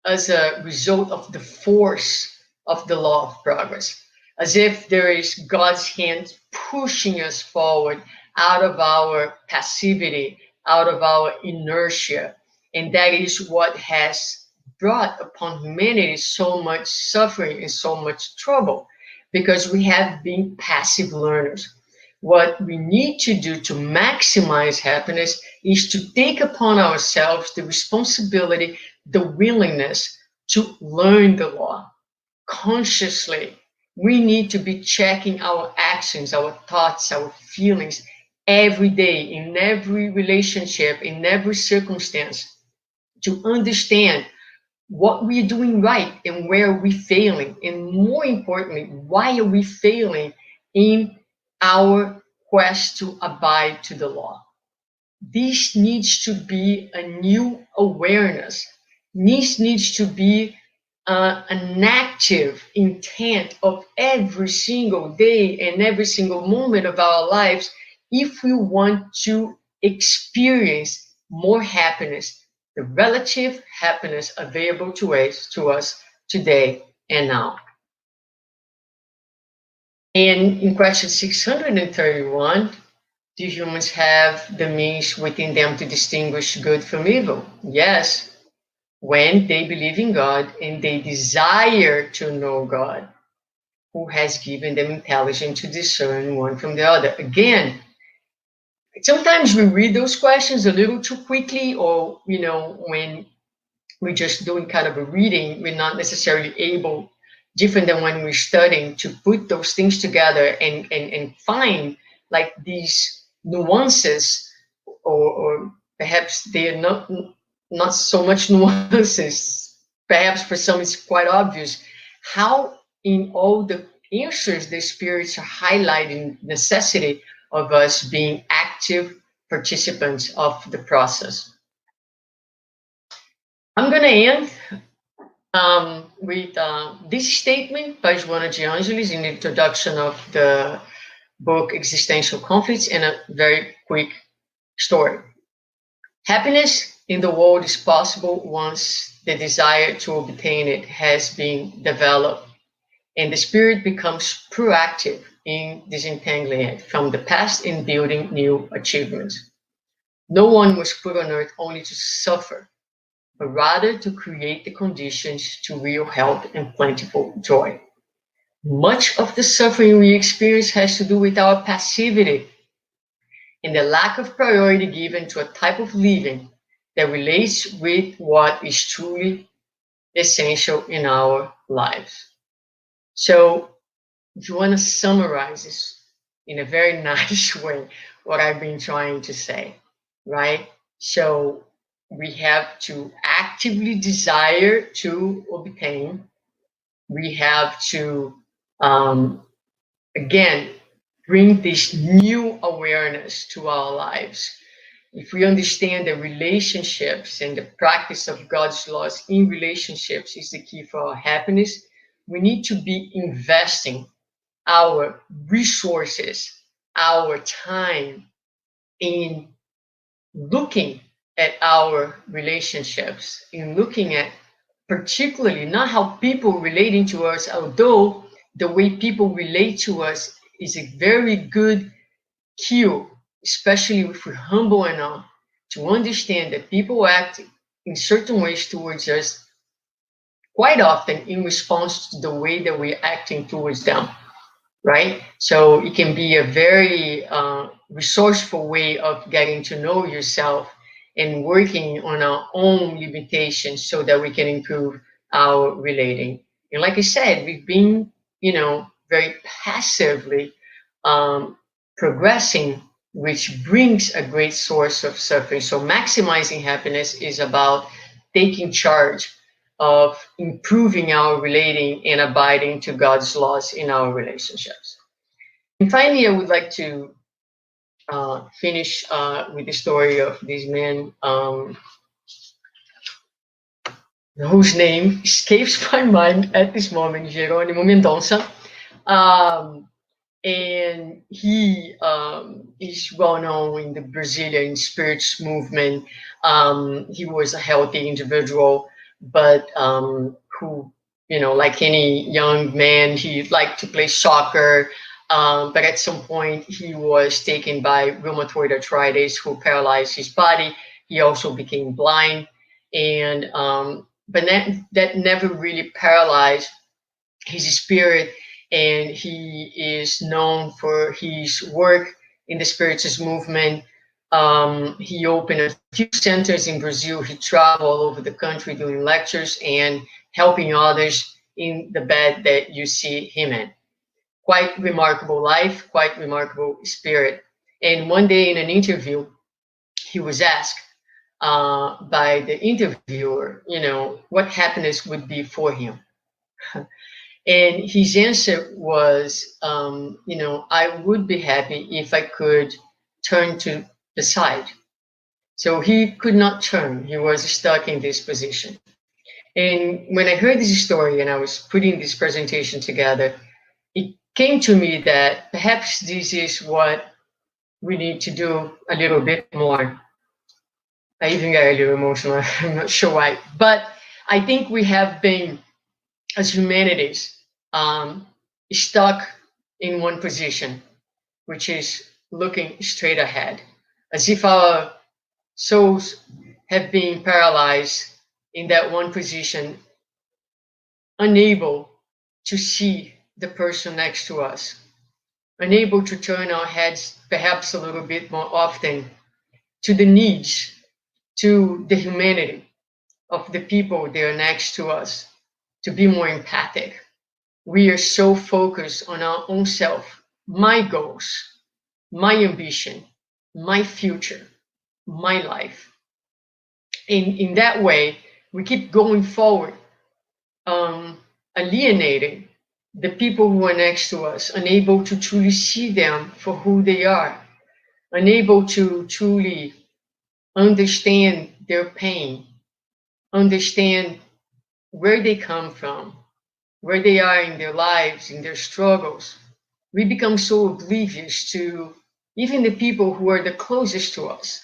as a result of the force of the law of progress, as if there is God's hand pushing us forward out of our passivity, out of our inertia. And that is what has brought upon humanity so much suffering and so much trouble, because we have been passive learners. What we need to do to maximize happiness is to take upon ourselves the responsibility, the willingness to learn the law consciously. We need to be checking our actions, our thoughts, our feelings every day, in every relationship, in every circumstance, to understand what we're doing right and where are we failing. And more importantly, why are we failing in our quest to abide to the law? This needs to be a new awareness. This needs to be an active intent of every single day and every single moment of our lives, if we want to experience more happiness, the relative happiness available to us today and now. And in question 631, do humans have the means within them to distinguish good from evil? Yes, when they believe in God and they desire to know God, who has given them intelligence to discern one from the other. Again, sometimes we read those questions a little too quickly, or, when we're just doing kind of a reading, we're not necessarily able, different than when we're studying, to put those things together and find like these nuances, or perhaps they're not so much nuances. Perhaps for some it's quite obvious how in all the answers the spirits are highlighting necessity of us being active participants of the process. I'm going to end with this statement by Joana de Angelis in the introduction of the book Existential Conflicts, and a very quick story. Happiness in the world is possible once the desire to obtain it has been developed, and the spirit becomes proactive in disentangling it from the past and building new achievements. No one was put on earth only to suffer, but rather to create the conditions to real health and plentiful joy. Much of the suffering we experience has to do with our passivity and the lack of priority given to a type of living that relates with what is truly essential in our lives. So, if you want to summarize this in a very nice way, what I've been trying to say, right? So, we have to actively desire to obtain. We have to, again, bring this new awareness to our lives. If we understand that relationships and the practice of God's laws in relationships is the key for our happiness, we need to be investing our resources, our time in looking at our relationships, in looking at particularly not how people relating to us, although the way people relate to us is a very good cue, especially if we're humble enough to understand that people act in certain ways towards us quite often in response to the way that we're acting towards them, right? So it can be a very resourceful way of getting to know yourself and working on our own limitations so that we can improve our relating. And like I said, we've been, very passively progressing, which brings a great source of suffering. So maximizing happiness is about taking charge of improving our relating and abiding to God's laws in our relationships. And finally, I would like to finish with the story of this man whose name escapes my mind at this moment, Jerônimo Mendonça. And he is well known in the Brazilian spirits movement. He was a healthy individual, but who, like any young man, he liked to play soccer. But at some point, he was taken by rheumatoid arthritis, who paralyzed his body. He also became blind, and but that never really paralyzed his spirit. And he is known for his work in the Spiritist movement. He opened a few centers in Brazil. He traveled all over the country doing lectures and helping others in the bed that you see him in. Quite remarkable life, quite remarkable spirit. And one day in an interview, he was asked by the interviewer, what happiness would be for him. And his answer was, I would be happy if I could turn to the side. So he could not turn. He was stuck in this position. And when I heard this story and I was putting this presentation together, it came to me that perhaps this is what we need to do a little bit more. I even got a little emotional. I'm not sure why. But I think we have been, as humanities, stuck in one position, which is looking straight ahead, as if our souls have been paralyzed in that one position, unable to see the person next to us, unable to turn our heads perhaps a little bit more often to the needs, to the humanity of the people that are next to us, to be more empathic. We are so focused on our own self, my goals, my ambition, my future, my life. In that way, we keep going forward, alienating the people who are next to us, unable to truly see them for who they are, unable to truly understand their pain, understand where they come from, where they are in their lives, in their struggles. We become so oblivious to even the people who are the closest to us.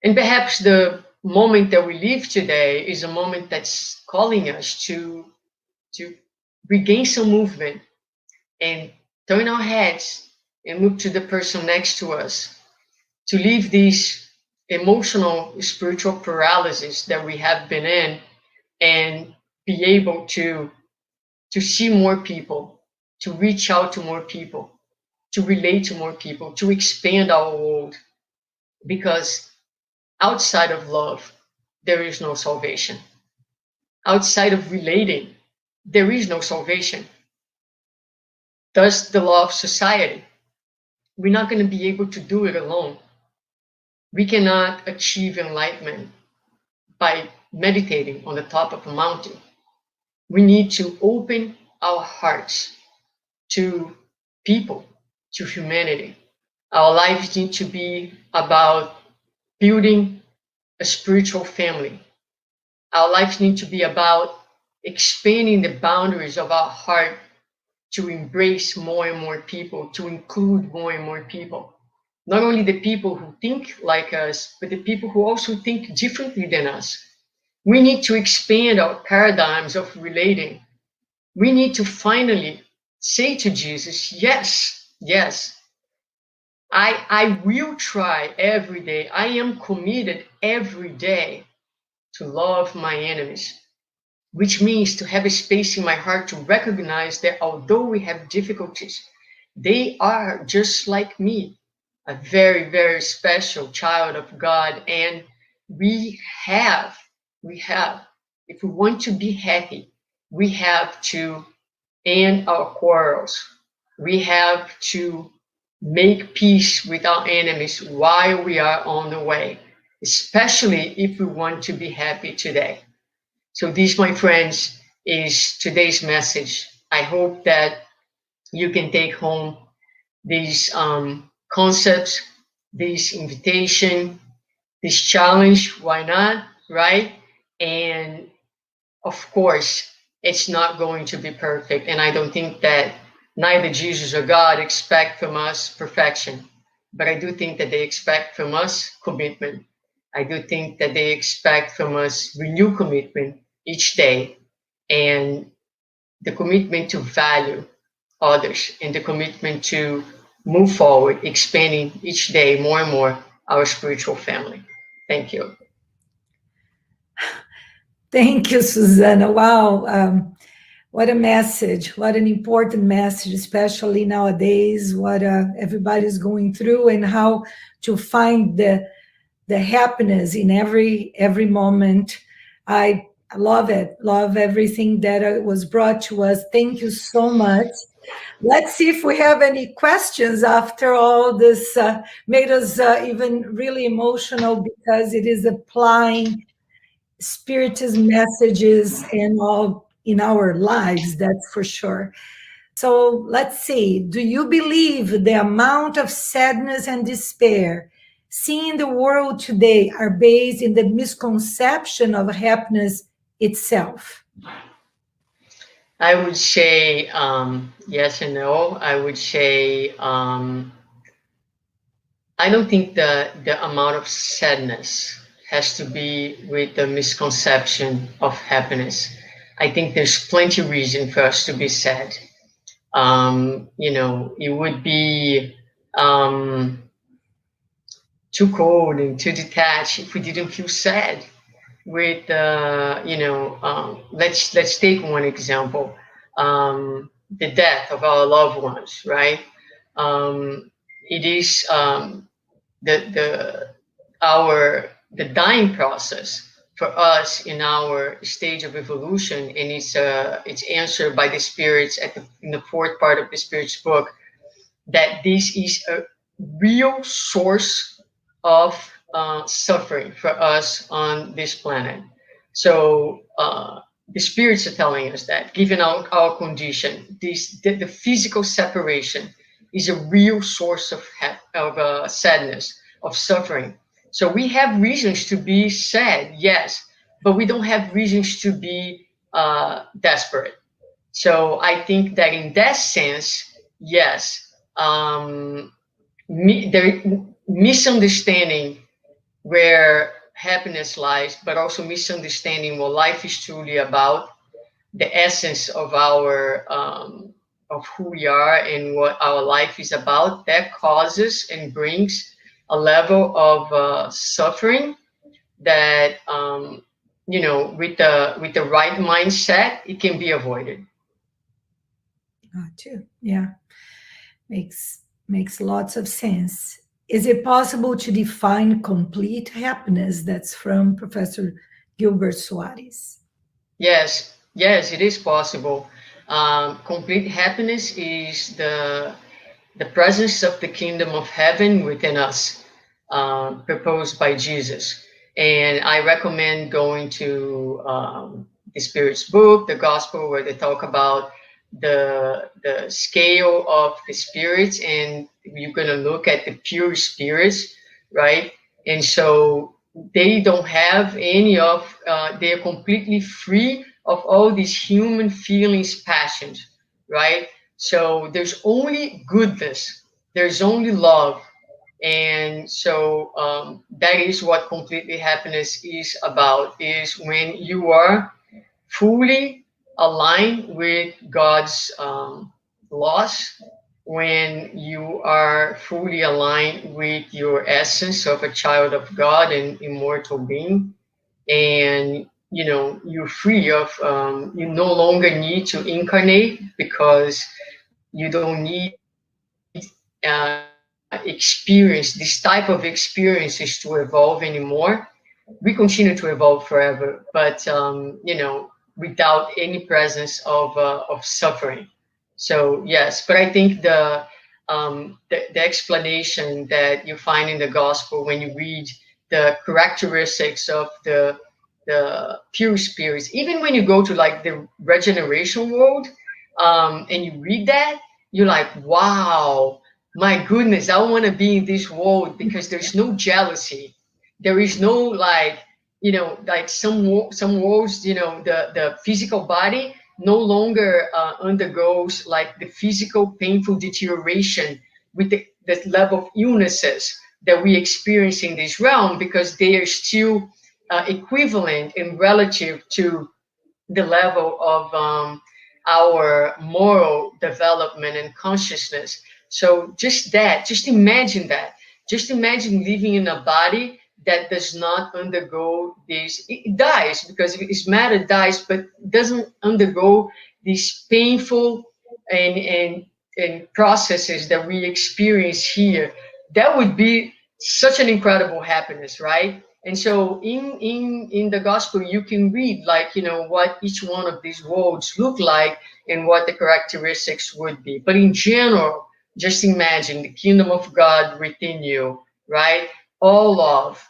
And perhaps the moment that we live today is a moment that's calling us to regain some movement and turn our heads and look to the person next to us, to leave these emotional, spiritual paralysis that we have been in and be able to see more people, to reach out to more people, to relate to more people, to expand our world. Because outside of love, there is no salvation. Outside of relating, there is no salvation. Thus, the law of society. We're not going to be able to do it alone. We cannot achieve enlightenment by meditating on the top of a mountain. We need to open our hearts to people, to humanity. Our lives need to be about building a spiritual family. Our lives need to be about expanding the boundaries of our heart to embrace more and more people, to include more and more people. Not only the people who think like us, but the people who also think differently than us. We need to expand our paradigms of relating. We need to finally say to Jesus, yes, yes, I will try every day. I am committed every day to love my enemies, which means to have a space in my heart to recognize that although we have difficulties, they are just like me, a very, very special child of God. And we have, if we want to be happy, we have to end our quarrels. We have to make peace with our enemies while we are on the way, especially if we want to be happy today. So this, my friends, is today's message. I hope that you can take home these concepts, this invitation, this challenge. Why not, right? And of course, it's not going to be perfect. And I don't think that neither Jesus or God expect from us perfection. But I do think that they expect from us commitment. I do think that they expect from us renewed commitment each day, and the commitment to value others, and the commitment to move forward, expanding each day more and more our spiritual family. Thank you. Thank you, Suzana. Wow. What a message. What an important message, especially nowadays, what everybody's going through, and how to find the happiness in every moment. I love it. Love everything that was brought to us. Thank you so much. Let's see if we have any questions after all this made us even really emotional, because it is applying Spiritist messages and all in our lives, that's for sure. So let's see. Do you believe the amount of sadness and despair seen in the world today are based in the misconception of happiness itself? I would say yes and no. I would say I don't think the amount of sadness has to be with the misconception of happiness. I think there's plenty of reason for us to be sad. You know, it would be too cold and too detached if we didn't feel sad with, you know, let's take one example, the death of our loved ones, right? It is the the dying process for us in our stage of evolution, and it's answered by the spirits in the fourth part of the spirits book, that this is a real source of suffering for us on this planet. So the spirits are telling us that, given our condition, the physical separation is a real source of sadness, of suffering. So we have reasons to be sad, yes, but we don't have reasons to be desperate. So I think that in that sense, yes, there misunderstanding where happiness lies, but also misunderstanding what life is truly about, the essence of our of who we are and what our life is about. That causes and brings a level of suffering that you know, with the right mindset, it can be avoided. Too, yeah, makes lots of sense. Is it possible to define complete happiness? That's from Professor Gilbert Soares. Yes, it is possible. Complete happiness is the presence of the kingdom of heaven within us, proposed by Jesus. And I recommend going to the Spirit's book, the Gospel, where they talk about the scale of the spirits, and you're going to look at the pure spirits, right? And so they don't have any of, they're completely free of all these human feelings, passions, right? So there's only goodness, there's only love. And so that is what completely happiness is about, is when you are fully aligned with God's laws, when you are fully aligned with your essence of a child of God and immortal being, and you know, you're free of, you no longer need to incarnate, because you don't need experience this type of experiences to evolve anymore. We continue to evolve forever, but you know, without any presence of suffering. So yes, but I think the explanation that you find in the gospel, when you read the characteristics of the pure spirits, even when you go to like the regeneration world, and you read that, you're like, wow, my goodness, I want to be in this world, because there's no jealousy, there is no, like, you know, like some worlds, you know, the physical body no longer undergoes like the physical painful deterioration with the level of illnesses that we experience in this realm, because they are still equivalent and relative to the level of our moral development and consciousness. So just imagine that. Just imagine living in a body that does not undergo this. It dies, because its matter dies, but doesn't undergo these painful and processes that we experience here. That would be such an incredible happiness, right? And so in the gospel, you can read, like, you know, what each one of these worlds look like and what the characteristics would be. But in general, just imagine the kingdom of God within you, right? All love,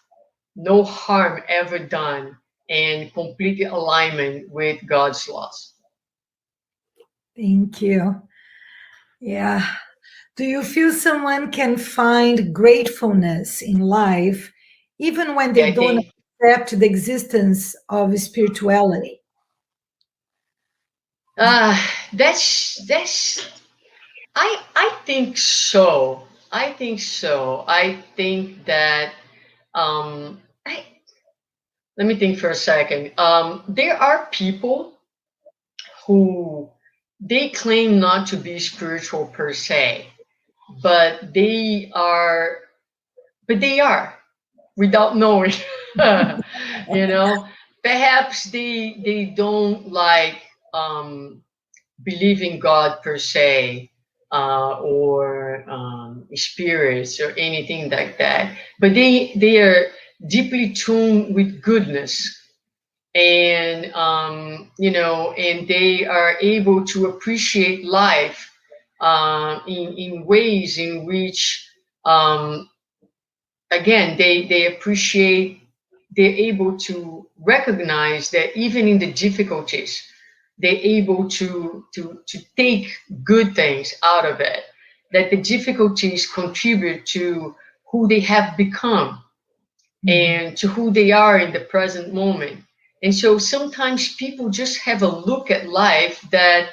no harm ever done, and complete alignment with God's laws. Thank you. Yeah. Do you feel someone can find gratefulness in life even when they don't accept the existence of spirituality? I think so. I think so. I think that let me think for a second. There are people who they claim not to be spiritual per se, but they are without knowing. You know, perhaps they don't like believe in God per se, or spirits or anything like that, but they are deeply tuned with goodness, and you know, and they are able to appreciate life in ways in which again they appreciate, they're able to recognize that even in the difficulties, they're able to take good things out of it, that the difficulties contribute to who they have become and to who they are in the present moment. And so sometimes people just have a look at life that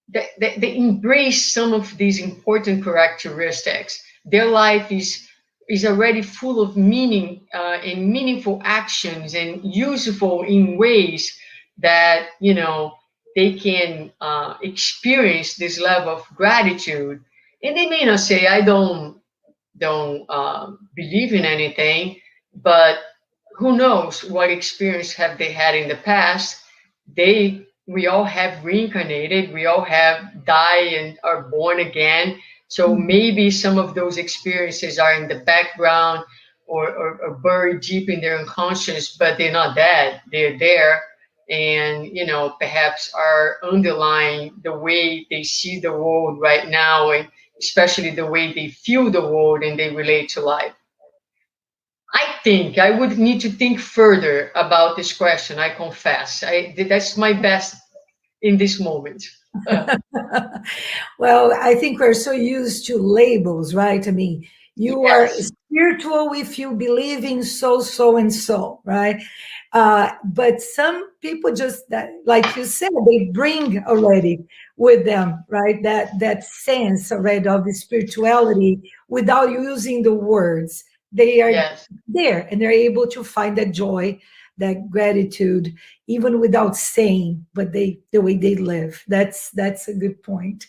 they embrace some of these important characteristics. Their life is already full of meaning and meaningful actions, and useful in ways that, you know, they can experience this level of gratitude. And they may not say, I don't believe in anything, but who knows what experience have they had in the past. We all have reincarnated, we all have died and are born again. So maybe some of those experiences are in the background, or buried deep in their unconscious, but they're not dead, they're there. And, you know, perhaps are underlying the way they see the world right now, and especially the way they feel the world and they relate to life. I think I would need to think further about this question, I confess. That's my best in this moment. Well, I think we're so used to labels, right? I mean, you are spiritual if you believe in so and so, right? But some people just, that, like you said, they bring already with them, right? That sense already of the spirituality without using the words. They are there, and they're able to find that joy, that gratitude, even without saying, but the way they live. That's a good point.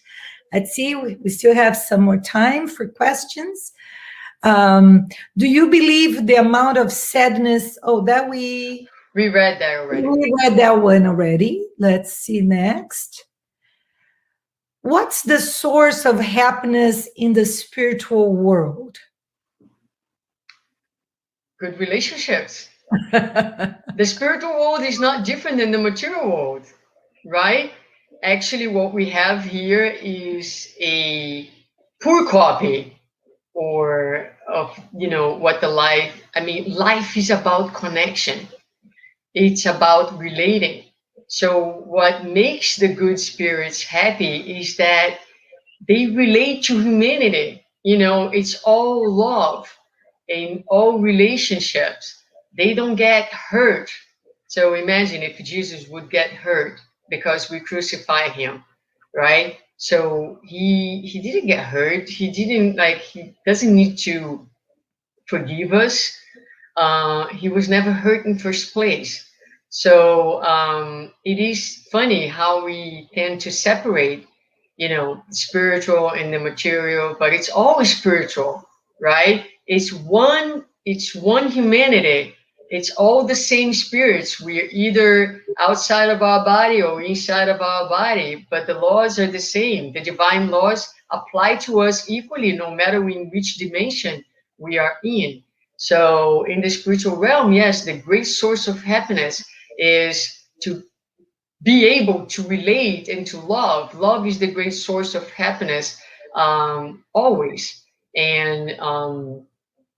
Let's see, we still have some more time for questions. Do you believe the amount of sadness? Oh, that we read that already. We read that one already. Let's see next. What's the source of happiness in the spiritual world? Good relationships. The spiritual world is not different than the material world, right? Actually, what we have here is a poor copy, or of, you know, what the life, I mean, life is about connection. It's about relating. So what makes the good spirits happy is that they relate to humanity. You know, it's all love in all relationships. They don't get hurt. So imagine if Jesus would get hurt because we crucify him, right? So he didn't get hurt. He didn't, like, he doesn't need to forgive us. He was never hurt in first place. So it is funny how we tend to separate, you know, spiritual and the material, but it's always spiritual, right? It's one humanity. It's all the same spirits. We are either outside of our body or inside of our body, but the laws are the same. The divine laws apply to us equally, no matter in which dimension we are in. So in the spiritual realm, yes, the great source of happiness is to be able to relate and to love. Love is the great source of happiness, always. And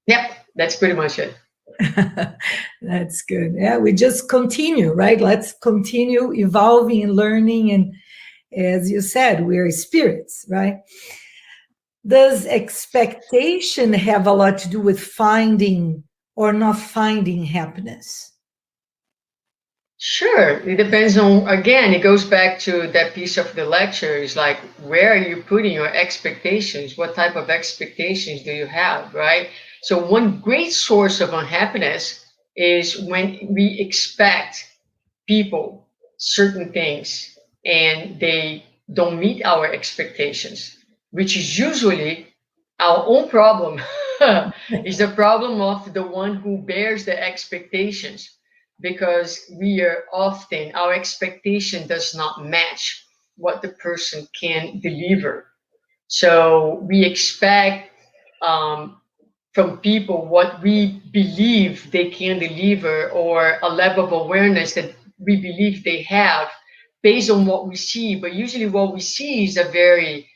yep, that's pretty much it. That's good. Yeah, we just continue, right? Let's continue evolving and learning. And as you said, we're spirits, right? Does expectation have a lot to do with finding or not finding happiness? Sure. It depends on, again, it goes back to that piece of the lecture. Is like, where are you putting your expectations? What type of expectations do you have, right? So one great source of unhappiness is when we expect people certain things, and they don't meet our expectations, which is usually our own problem. It's the problem of the one who bears the expectations, because we are often, our expectation does not match what the person can deliver. So we expect from people what we believe they can deliver, or a level of awareness that we believe they have based on what we see. But usually what we see is a very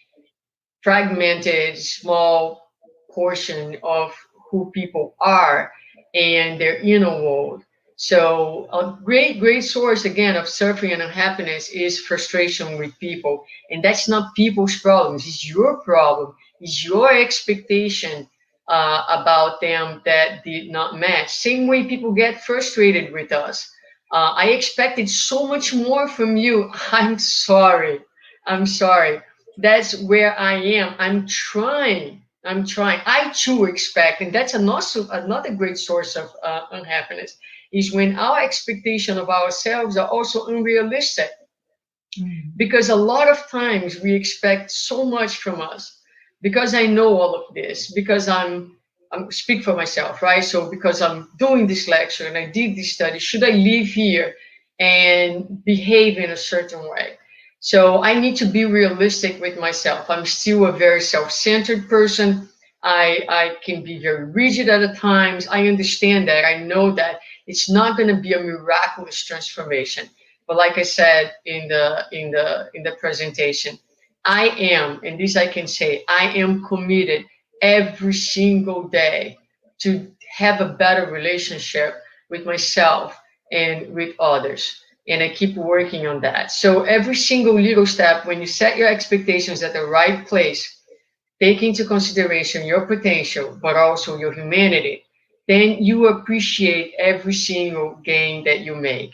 fragmented, small portion of who people are and their inner world. So a great source, again, of suffering and unhappiness is frustration with people. And that's not people's problems. It's your problem. It's your expectation about them that did not match. Same way people get frustrated with us. I expected so much more from you. I'm sorry. That's where I am. I'm trying. I too expect, and that's another great source of unhappiness, is when our expectation of ourselves are also unrealistic. Because a lot of times we expect so much from us. Because I know all of this, because I'm speak for myself, right? So because I'm doing this lecture and I did this study, should I live here and behave in a certain way? So I need to be realistic with myself. I'm still a very self-centered person. I can be very rigid at times. I understand that. I know that it's not going to be a miraculous transformation. But like I said in the presentation, I am, and this I can say, I am committed every single day to have a better relationship with myself and with others. And I keep working on that. So every single little step, when you set your expectations at the right place, take into consideration your potential, but also your humanity, then you appreciate every single gain that you make.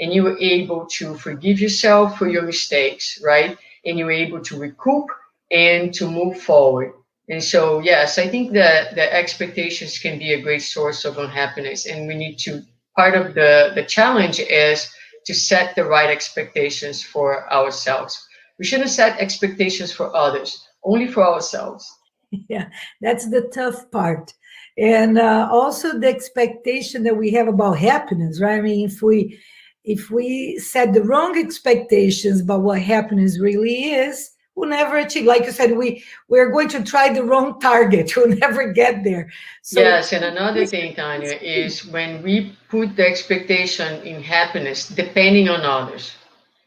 And you are able to forgive yourself for your mistakes, right? And you're able to recoup and to move forward. And so, yes, I think that the expectations can be a great source of unhappiness. And we need to, part of the challenge is to set the right expectations for ourselves. We shouldn't set expectations for others, only for ourselves. Yeah, that's the tough part. And also the expectation that we have about happiness, right? I mean, if we set the wrong expectations about what happiness really is, we'll never achieve. Like you said, we're going to try the wrong target. We'll never get there. So yes, and another thing, Tanya, is when we put the expectation in happiness depending on others.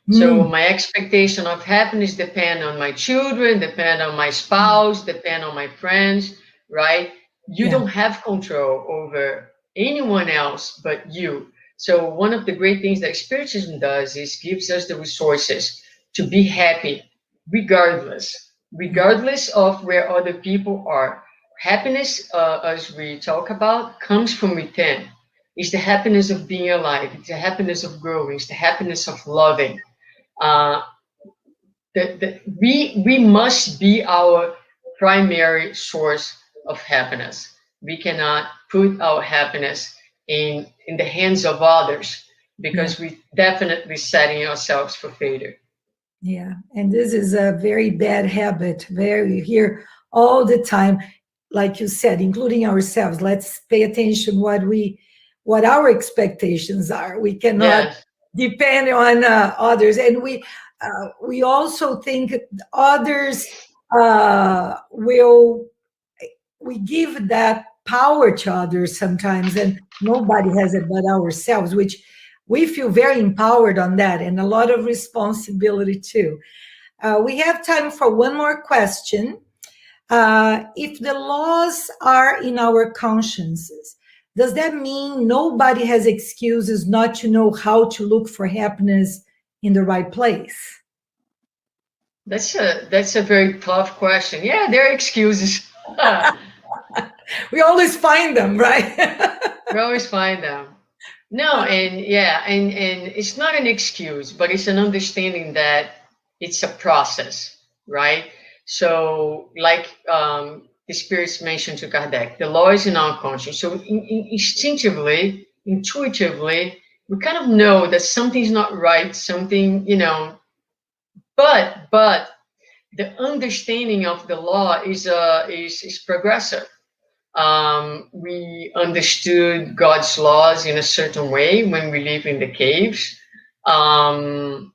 So my expectation of happiness depend on my children, depend on my spouse, depend on my friends, right? You don't have control over anyone else but you. So one of the great things that Spiritism does is gives us the resources to be happy, regardless of where other people are. Happiness, as we talk about, comes from within. It's the happiness of being alive. It's the happiness of growing. It's the happiness of loving. We must be our primary source of happiness. We cannot put our happiness in the hands of others, because we're definitely setting ourselves for failure. Yeah, and this is a very bad habit. We hear all the time, like you said, including ourselves. Let's pay attention what our expectations are. We cannot depend on others, and we also think others we give that power to others sometimes, and nobody has it but ourselves, which we feel very empowered on that, and a lot of responsibility too. We have time for one more question. If the laws are in our consciences, does that mean nobody has excuses not to know how to look for happiness in the right place? That's a very tough question. Yeah, there are excuses. We always find them, right? We always find them. No, and it's not an excuse, but it's an understanding that it's a process, right? So like the spirits mentioned to Kardec, the law is in our conscience. So instinctively, intuitively, we kind of know that something's not right, something, But the understanding of the law is progressive. We understood God's laws in a certain way when we live in the caves, and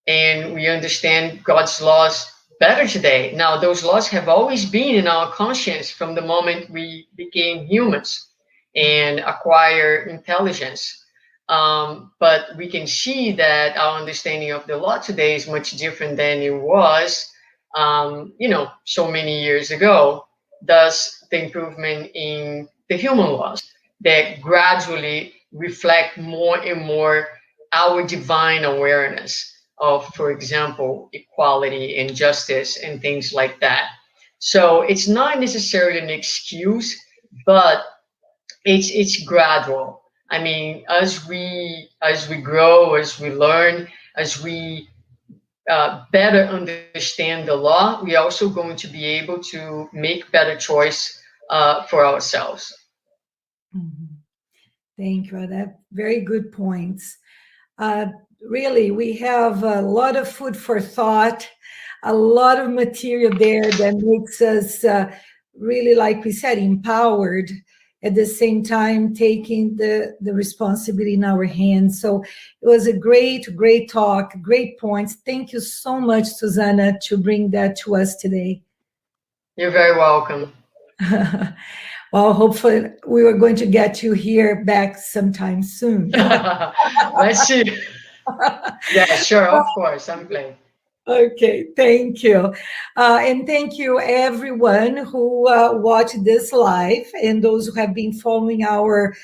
we understand God's laws better today. Now, those laws have always been in our conscience from the moment we became humans and acquire intelligence. But we can see that our understanding of the law today is much different than it was, so many years ago. Thus, the improvement in the human laws that gradually reflect more and more our divine awareness of, for example, equality and justice and things like that. So it's not necessarily an excuse, but it's gradual. I mean, as we grow, as we learn, as we better understand the law, we're also going to be able to make better choice for ourselves. Mm-hmm. Thank you. That very good points. Really, we have a lot of food for thought, a lot of material there that makes us really, like we said, empowered, at the same time taking the responsibility in our hands. So it was a great talk, great points. Thank you so much, Suzana, to bring that to us today. You're very welcome. Well, hopefully we are going to get you here back sometime soon. Let's see. Yeah, sure, of course, I'm glad. Okay, thank you. And thank you everyone who watched this live and those who have been following our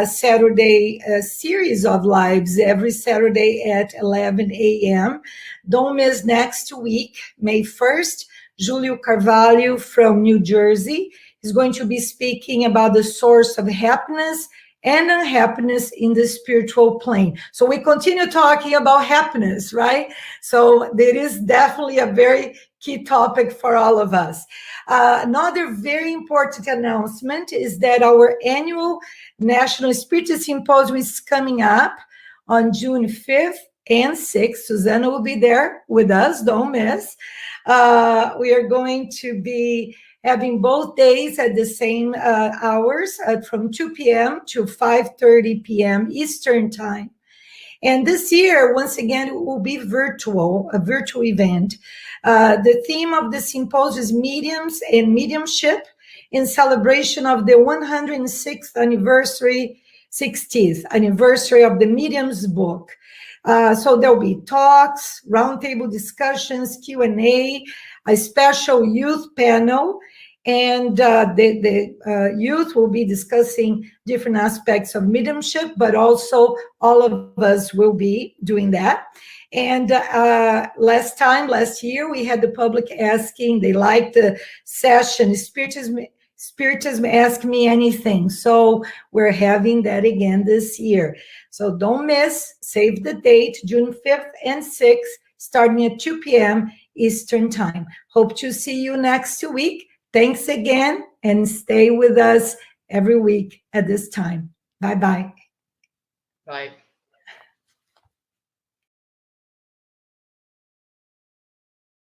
Saturday series of lives every Saturday at 11 a.m. Don't miss next week, May 1st, Julio Carvalho from New Jersey is going to be speaking about the source of happiness and unhappiness in the spiritual plane. So we continue talking about happiness, right? So there is definitely a very key topic for all of us. Another very important announcement is that our annual National Spiritist Symposium is coming up on June 5th and 6th. Suzana will be there with us, don't miss. We are going to be having both days at the same hours from 2 p.m. to 5:30 p.m. Eastern Time. And this year, once again, it will be virtual, a virtual event. The theme of the symposium is Mediums and Mediumship in celebration of the 106th anniversary, 60th anniversary of the Mediums book. So there'll be talks, roundtable discussions, Q&A, a special youth panel, and the youth will be discussing different aspects of mediumship, but also all of us will be doing that. And last year, we had the public asking, they liked the session, Spiritism Ask Me Anything. So we're having that again this year. So don't miss, save the date, June 5th and 6th, starting at 2 p.m. Eastern Time. Hope to see you next week. Thanks again, and stay with us every week at this time. Bye-bye. Bye.